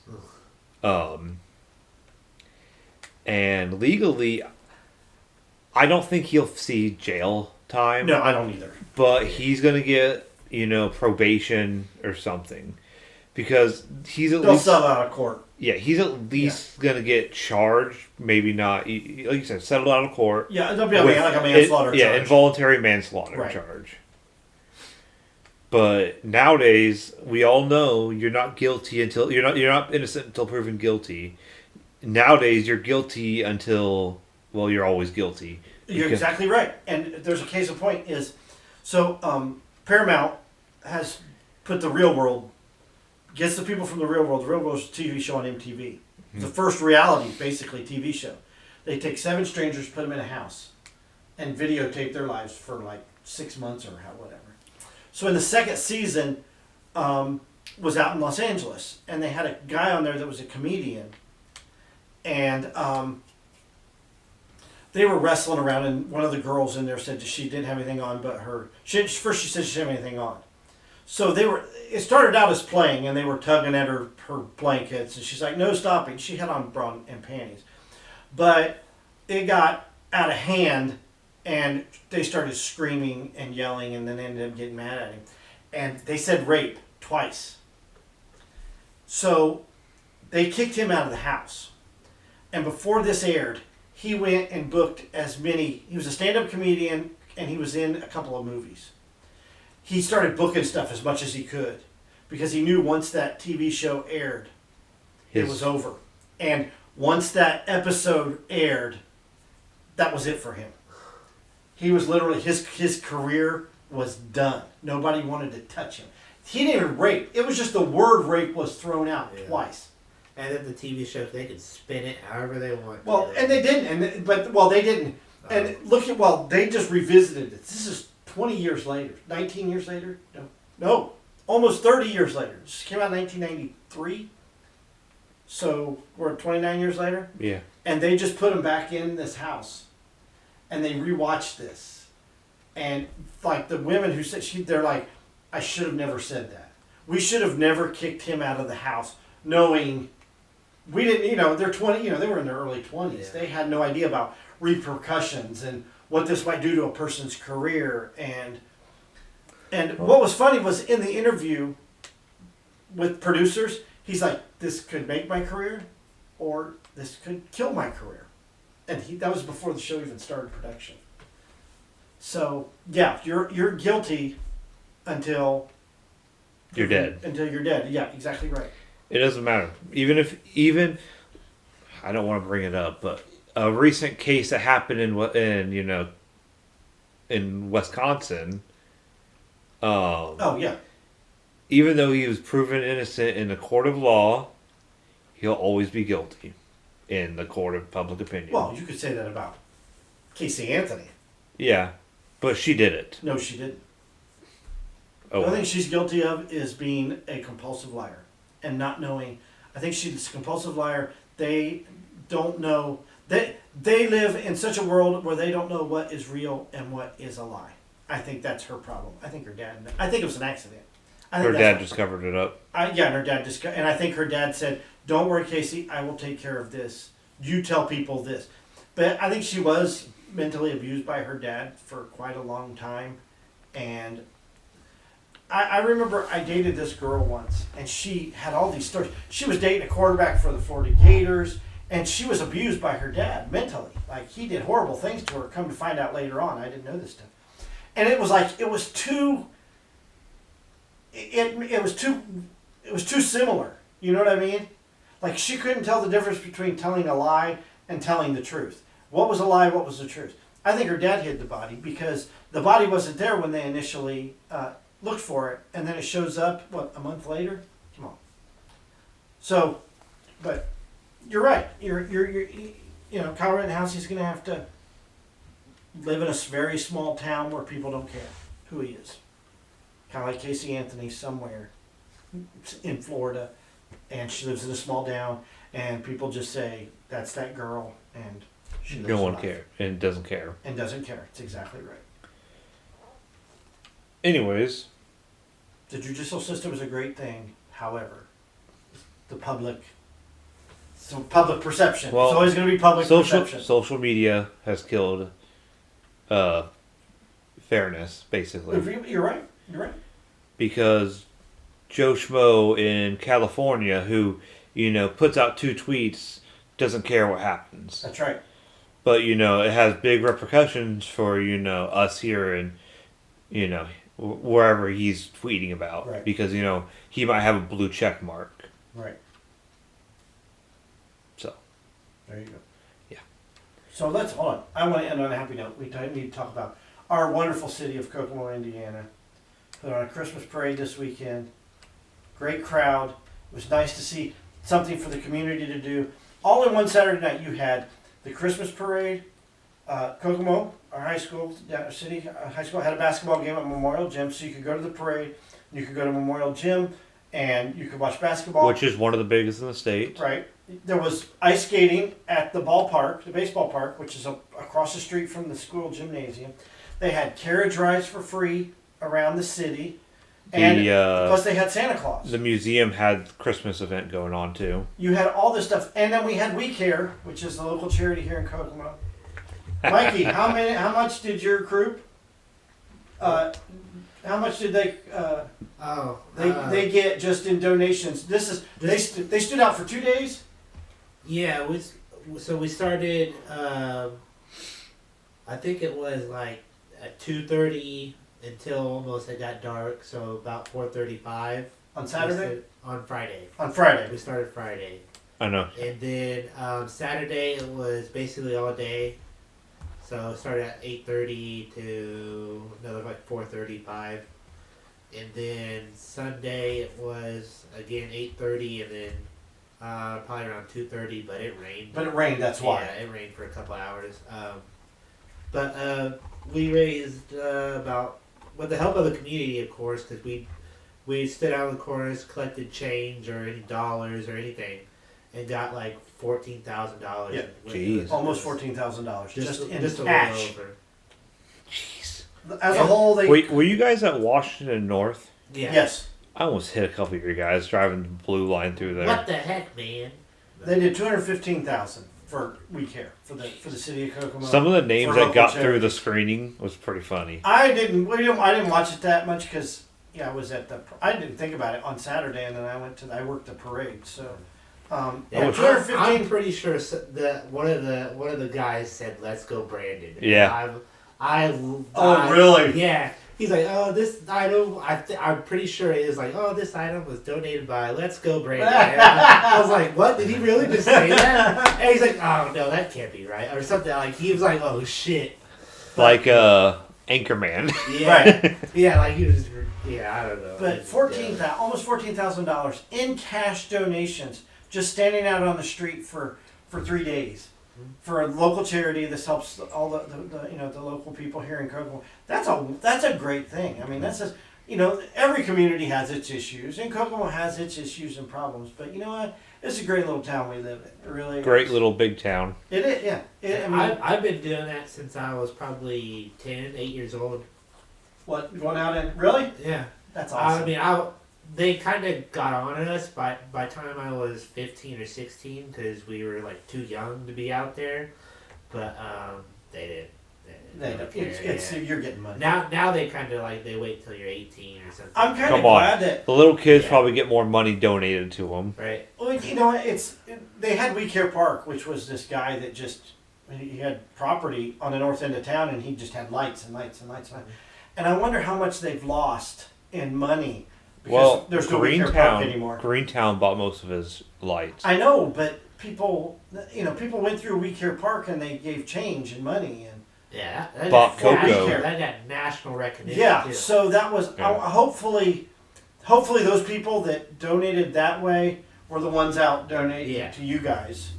And legally, I don't think he'll see jail time. No, I don't either. But he's going to get, probation or something. Because he's at They'll least... settle out of court. Yeah, he's at least going to get charged. Maybe not. Like you said, settled out of court. Yeah, there'll be a manslaughter charge. Yeah, involuntary manslaughter charge. But nowadays, we all know you're not guilty until... You're not innocent until proven guilty. Nowadays, you're guilty until... Well, you're always guilty. You're exactly right. And there's a case in point is... So, Paramount has put The Real World... Gets the people from The Real World. The Real World is a TV show on MTV. Mm-hmm. The first reality, basically, TV show. They take 7 strangers, put them in a house, and videotape their lives for like 6 months or whatever. So in the second season, was out in Los Angeles, and they had a guy on there that was a comedian, and they were wrestling around, and one of the girls in there said she didn't have anything on, but first she said she didn't have anything on. So it started out as playing, and they were tugging at her blankets, and she's like, no stopping. She had on bra and panties. But it got out of hand, and they started screaming and yelling, and then ended up getting mad at him. And they said rape twice. So they kicked him out of the house. And before this aired, he went and booked he was a stand-up comedian, and he was in a couple of movies. He started booking stuff as much as he could because he knew once that TV show aired, it was over. And once that episode aired, that was it for him. He was literally, his career was done. Nobody wanted to touch him. He didn't even rape. It was just the word rape was thrown out twice. And then the TV shows, they could spin it however they want. Well, and they didn't. They didn't. And they just revisited it. This is 20 years later. 19 years later? No. Almost 30 years later. This came out in 1993. So we're 29 years later? Yeah. And they just put him back in this house. And they rewatched this. And like the women who said, they're like, I should have never said that. We should have never kicked him out of the house knowing we didn't, they're 20, they were in their early 20s. Yeah. They had no idea about repercussions and what this might do to a person's career. And what was funny was in the interview with producers, he's like, this could make my career or this could kill my career. And that was before the show even started production. So, yeah, you're guilty until you're dead. Until you're dead. Yeah, exactly right. It doesn't matter. Even I don't want to bring it up, but a recent case that happened in Wisconsin. Oh yeah. Even though he was proven innocent in the court of law, he'll always be guilty in the court of public opinion. Well, you could say that about Casey Anthony. Yeah, but she did it. No, she didn't. Oh. The only thing she's guilty of is being a compulsive liar and not knowing. I think she's a compulsive liar. They don't know. They live in such a world where they don't know what is real and what is a lie. I think that's her problem. I think her dad. I think it was an accident. Her dad just covered it up. Yeah, and her dad just, and I think her dad said, "Don't worry, Casey, I will take care of this. You tell people this." But I think she was mentally abused by her dad for quite a long time, and I remember I dated this girl once, and she had all these stories. She was dating a quarterback for the Florida Gators, and she was abused by her dad mentally. Like, he did horrible things to her. Come to find out later on, I didn't know this stuff. And it was like, it was too similar. You know what I mean? Like, she couldn't tell the difference between telling a lie and telling the truth. What was a lie? What was the truth? I think her dad hid the body because the body wasn't there when they initially looked for it, and then it shows up, a month later? Come on. So, but you're right. Kyle Rittenhouse, he's going to have to live in a very small town where people don't care who he is. Kind of like Casey Anthony somewhere in Florida, and she lives in a small town, and people just say, that's that girl, and she lives no one life. cares and doesn't care. And doesn't care. It's exactly right. Anyways. The judicial system is a great thing. However, the public perception. Well, it's always going to be public perception. Social media has killed fairness, basically. You're right. You're right. Because Joe Schmo in California, who, puts out 2 tweets, doesn't care what happens. That's right. But, it has big repercussions for, us here and, wherever he's tweeting about. Right. Because, he might have a blue check mark. Right. So. There you go. Yeah. So hold on. I want to end on a happy note. We need to talk about our wonderful city of Kokomo, Indiana. Put on a Christmas parade this weekend. Great crowd. It was nice to see something for the community to do. All in one Saturday night, you had the Christmas parade. Kokomo, our high school, city high school, had a basketball game at Memorial Gym, so you could go to the parade, you could go to Memorial Gym, and you could watch basketball. Which is one of the biggest in the state. Right. There was ice skating at the ballpark, the baseball park, which is across the street from the school gymnasium. They had carriage rides for free around the city. And plus they had Santa Claus. The museum had Christmas event going on too. You had all this stuff. And then we had We Care, which is the local charity here in Kokomo. Mikey, how much did your group how much did they they get just in donations? They stood out for 2 days? Yeah, so we started I think it was like at 2:30 until almost it got dark, so about 4:35 on Saturday? On Friday. On Friday. We started Friday. I know. And then Saturday it was basically all day. So it started at 8:30 to another like 4:35. And then Sunday it was again 8:30 and then probably around 2:30, but it rained. But it rained, that's why. Yeah, it rained for a couple hours. But we raised about, with the help of the community, of course, because we stood out in the corners, collected change or any dollars or anything, and got like $14,000. Yeah, jeez, almost $14,000 just in just cash. A little over. Jeez. As a whole, they were you guys at Washington North? Yeah. Yes, I almost hit a couple of your guys driving the blue line through there. What the heck, man? they did $215,000 for We Care for the city of Kokomo. Some of the names for that local got through charities. the screening was pretty funny. I didn't watch it that much because I was at I didn't think about it on Saturday, and then I worked the parade. So Yeah, 215. I'm pretty sure that one of the guys said, "Let's go, Brandon." And Yeah. Really? Yeah. He's like, "Oh, this item." I'm pretty sure it is like, "Oh, this item was donated by Let's Go, Brandon." And I was like, "What? Did he really just say that?" And he's like, "Oh no, that can't be right," or something. Like he was like, "Oh shit." Like Anchorman. Yeah. Right. Yeah, like he was. Yeah, I don't know. But almost $14,000 in cash donations, just standing out on the street for 3 days, for a local charity. This helps all the local people here in Kokomo. That's a great thing. I mean, that's just every community has its issues, and Kokomo has its issues and problems. But you know what? It's a great little town we live in. It really Great is. little big town. It is. Yeah. I've been doing that since I was probably 8 years old. What, going out and really? Yeah. That's awesome. I mean, they kind of got on us by the time I was 15 or 16 because we were like too young to be out there, but they didn't. You're getting money. Now they kind of like they wait till you're 18 or something. I'm kind of glad that the little kids probably get more money donated to them. Right. Well, they had We Care Park, which was this guy that he had property on the north end of town, and he just had lights and lights and lights and lights. And I wonder how much they've lost in money because there's no We Care Park anymore. Greentown bought most of his lights. I know, but people went through We Care Park and they gave change and money and. Yeah, that got national recognition. Yeah, too. so that was hopefully those people that donated that way were the ones out donating to you guys.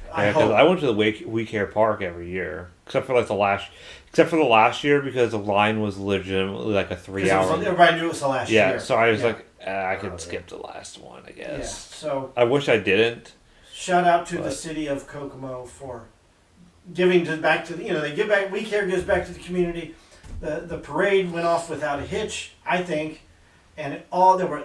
Yeah, because I went to the We Care Park every year, except for the last year because the line was legitimately like a 3-hour. Everybody knew it was the last year. Yeah, so I was I can skip the last one, I guess. Yeah, so I wish I didn't. Shout out to the city of Kokomo for giving back to they give back. We Care gives back to the community. The parade went off without a hitch, I think, and there were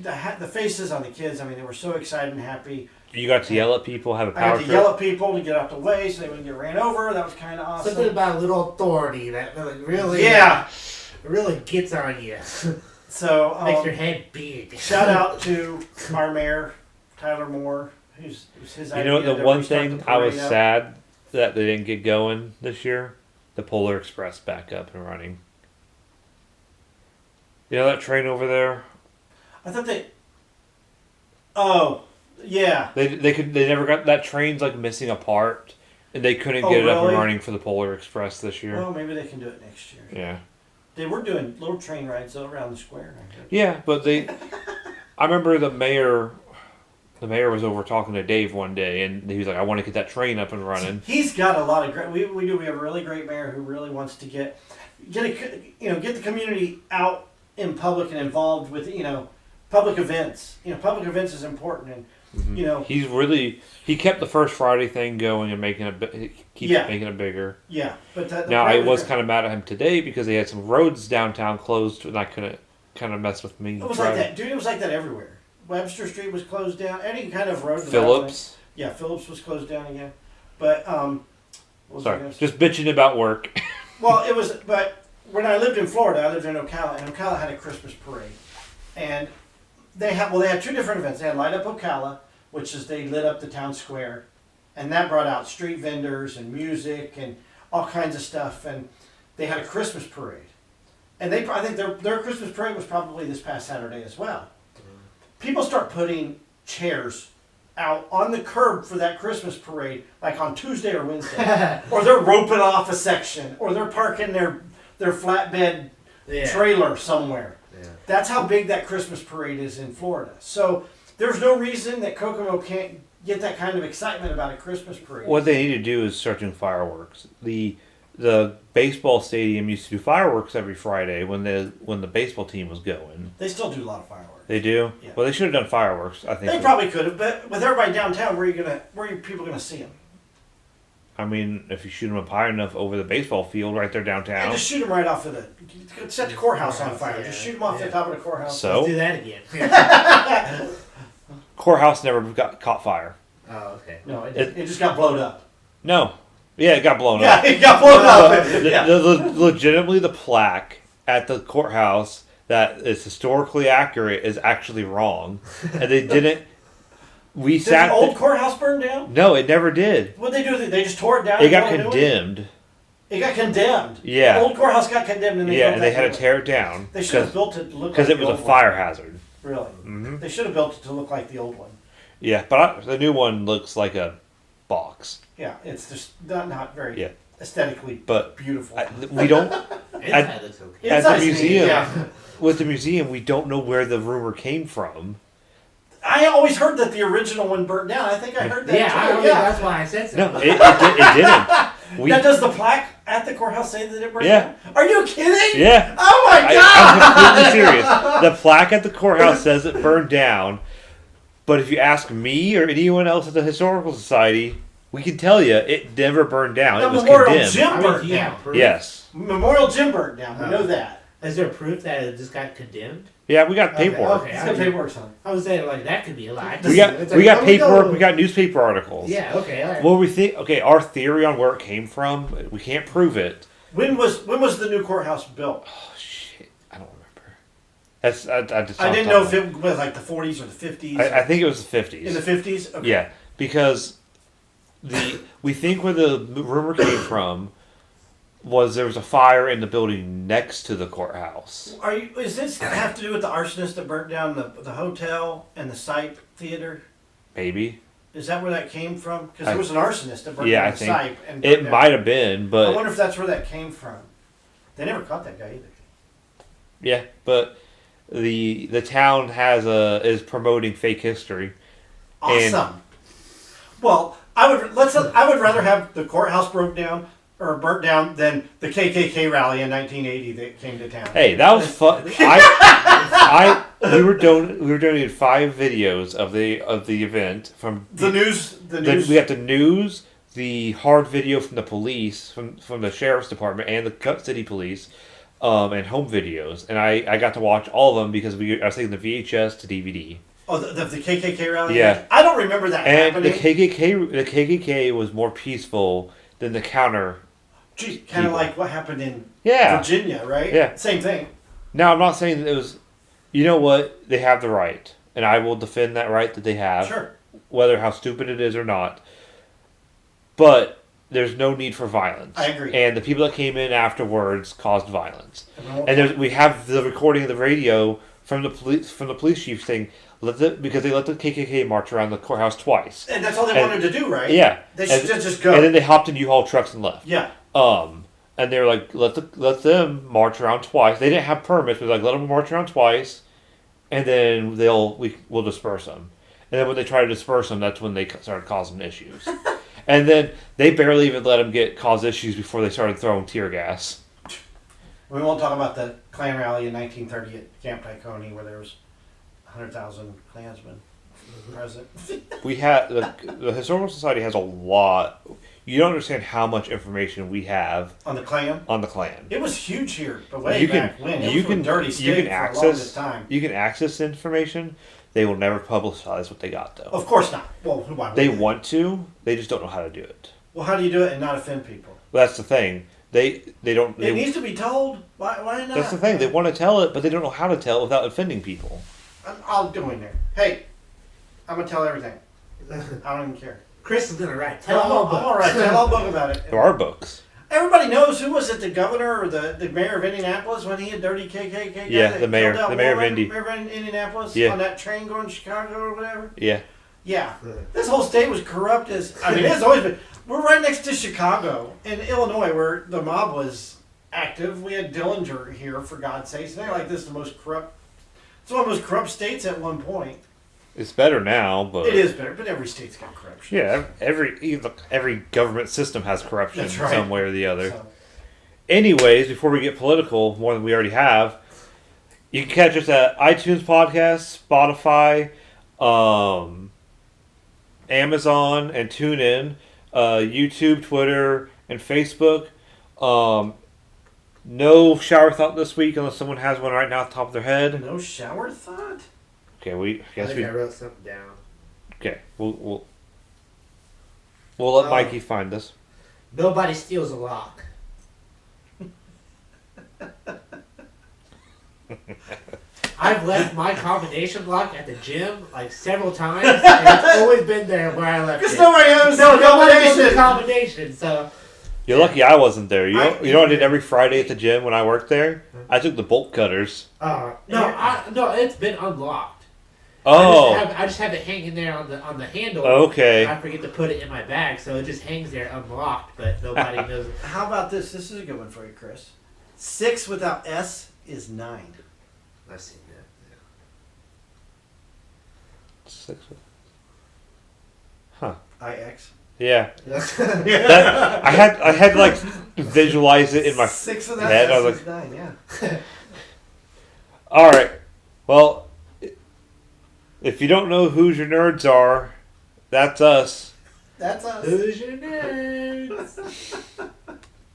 the faces on the kids. I mean, they were so excited and happy. You got to yell at people, have a power trip. I got to yell at people to get out the way so they wouldn't get ran over. That was kind of awesome. Something about a little authority that really really gets on you. So makes your head big. Shout out to our mayor, Tyler Moore, who's his idea. The one thing I was sad that they didn't get going this year, the Polar Express back up and running. You know that train over there? I thought they. Oh, yeah. They never got that train's like missing a part, and they couldn't get it up and running for the Polar Express this year. Well, maybe they can do it next year. Yeah. They were doing little train rides around the square. Yeah, but I remember the mayor was over talking to Dave one day, and he was like, "I want to get that train up and running." He's got a lot of great. We have a really great mayor who really wants to get the community out in public and involved with public events. Public events is important, and he kept the first Friday thing going and making it bigger. Yeah, but now I was kind of mad at him today because he had some roads downtown closed, and I couldn't kind of mess with me. It was like that, dude. It was like that everywhere. Webster Street was closed down. Any kind of road. Phillips. Yeah, Phillips was closed down again. But sorry, just bitching about work. Well, it was. But when I lived in Florida, I lived in Ocala, and Ocala had a Christmas parade, and they had two different events. They had Light Up Ocala, which is they lit up the town square, and that brought out street vendors and music and all kinds of stuff. And they had a Christmas parade, and I think their Christmas parade was probably this past Saturday as well. People start putting chairs out on the curb for that Christmas parade, like on Tuesday or Wednesday, or they're roping off a section, or they're parking their flatbed trailer somewhere. Yeah. That's how big that Christmas parade is in Florida. So there's no reason that Kokomo can't get that kind of excitement about a Christmas parade. What they need to do is start doing fireworks. The baseball stadium used to do fireworks every Friday when the baseball team was going. They still do a lot of fireworks. They do? Yeah. Well, they should have done fireworks, I think. They probably could have, but with everybody downtown, where are people going to see them? I mean, if you shoot them up high enough over the baseball field right there downtown. And just shoot them right off of set the courthouse on fire. Just shoot them off the top of the courthouse. So? Let's do that again. Courthouse never caught fire. Oh, okay. No, it just got blown up. No. Yeah, it got blown up. Yeah, it got blown up. Legitimately, the plaque at the courthouse that is historically accurate is actually wrong, and they didn't. Did the old courthouse burn down? No, it never did. What did they do? They just tore it down. It got condemned. It got condemned. Yeah, the old courthouse got condemned, and they had to tear it down. They should have built it to look because it was a fire hazard. Really? Mm-hmm. They should have built it to look like the old one. Yeah, but the new one looks like a box. Yeah, it's just not very aesthetically beautiful. We don't. Inside looks okay. At the museum, with the museum, we don't know where the rumor came from. I always heard that the original one burnt down. I think I heard that too. That's why I said so. No, it didn't. Now, does the plaque at the courthouse say that it burned down? Are you kidding? Yeah. Oh my God! I'm completely serious. The plaque at the courthouse says it burned down, but if you ask me or anyone else at the Historical Society, we can tell you it never burned down. It was condemned. Gym burnt down. Yes. Memorial Gym burnt down. We know that. Is there proof that it just got condemned? Yeah, we got paperwork. Okay. He's got paperwork on it. I was saying like that could be a lie. We got paperwork. We got newspaper articles. Yeah. Okay. All right. What we think? Okay, our theory on where it came from. We can't prove it. When was the new courthouse built? Oh shit! I don't remember. That's I didn't know if it was like the 40s or the 50s. I think it was the 50s. In the 50s. Okay. Yeah, because we think where the rumor came from was there was a fire in the building next to the courthouse. Is this have to do with the arsonist that burnt down the hotel and the Sipe Theater? Maybe. Is that where that came from? Because there was an arsonist that burnt Yeah, down I the think Sipe. And it might have been, I but wonder if that's where that came from. They never caught that guy either. yeah, but the town is promoting fake history. Awesome. Well, I would rather have the courthouse broke down or burnt down than the KKK rally in 1980 that came to town. Hey, that was fun. We were donated 5 videos of the event from The news. We got the news, the hard video from the police, from the sheriff's department and the city police, and home videos, and I got to watch all of them because I was taking the VHS to DVD. Oh, the KKK rally. Yeah, I don't remember that and happening. the KKK was more peaceful than the counter. Gee, kind of like what happened in Yeah. Virginia, right? Yeah. Same thing. Now, I'm not saying that it was. You know what? They have the right, and I will defend that right that they have. Sure. Whether how stupid it is or not. But there's no need for violence. I agree. And the people that came in afterwards caused violence. And we have the recording of the radio from the police chief saying, because they let the KKK march around the courthouse twice. And that's all they wanted to do, right? Yeah. They should just go. And then they hopped in U-Haul trucks and left. Yeah. And they were like, let them march around twice. They didn't have permits, but like, let them march around twice, and then we'll disperse them. And then when they tried to disperse them, that's when they started causing issues. And then they barely even let them cause issues before they started throwing tear gas. We won't talk about the Klan rally in 1930 at Camp Tycony where there was 100,000 Klansmen present. We had the Historical Society has a lot. You don't understand how much information we have On the Klan? on the Klan. It was huge here, but way back when. It was a dirty state you can for access the longest time. You can access information. They will never publicize what they got, though. Of course not. Well, why would They want to. They just don't know how to do it. Well, how do you do it and not offend people? Well, that's the thing. They don't. It needs to be told. Why not? That's the thing. They want to tell it, but they don't know how to tell it without offending people. I'll go in there. Hey, I'm going to tell everything. I don't even care. Chris is gonna write. I'm Tell all all right. Tell all book about it. There are books. Everybody knows who was it, the governor or the mayor of Indianapolis when he had dirty KKK guy Yeah, that the mayor. killed that The mayor of woman? Indy. Mayor of Indianapolis? Yeah. On that train going to Chicago or whatever? Yeah. Yeah. This whole state was corrupt as... I mean, it's always been... We're right next to Chicago in Illinois where the mob was active. We had Dillinger here, for God's sakes. And they're like, this is the most corrupt... It's one of the most corrupt states at one point. It's better now, but It is better, but every state's got corruption. yeah, every government system has corruption That's in right. some way or the other. So, Anyways, before we get political, more than we already have, you can catch us at iTunes Podcast, Spotify, Amazon, and TuneIn, YouTube, Twitter, and Facebook. No shower thought this week, unless someone has one right now at the top of their head. no shower thought? Okay, I wrote something down. Okay, we'll let Mikey find this. Nobody steals a lock. I've left my combination lock at the gym like several times, and it's always been there where I left Because it. nobody knows No, the nobody knows the combination. combination. So You're lucky I wasn't there. You know what I did every Friday at the gym when I worked there? I took the bolt cutters. no, it's been unlocked. Oh, I just have it hanging there on the handle. okay. I forget to put it in my bag, so it just hangs there unlocked, but nobody knows. How about this? This is a good one for you, Chris. 6 without S is 9. I've seen that. Huh. IX. Yeah. Yeah. I had to like visualize it in my 6 without head. I S was is like, 9, yeah. all right. Well, if you don't know who your nerds are, that's us. That's us. Who's your nerds?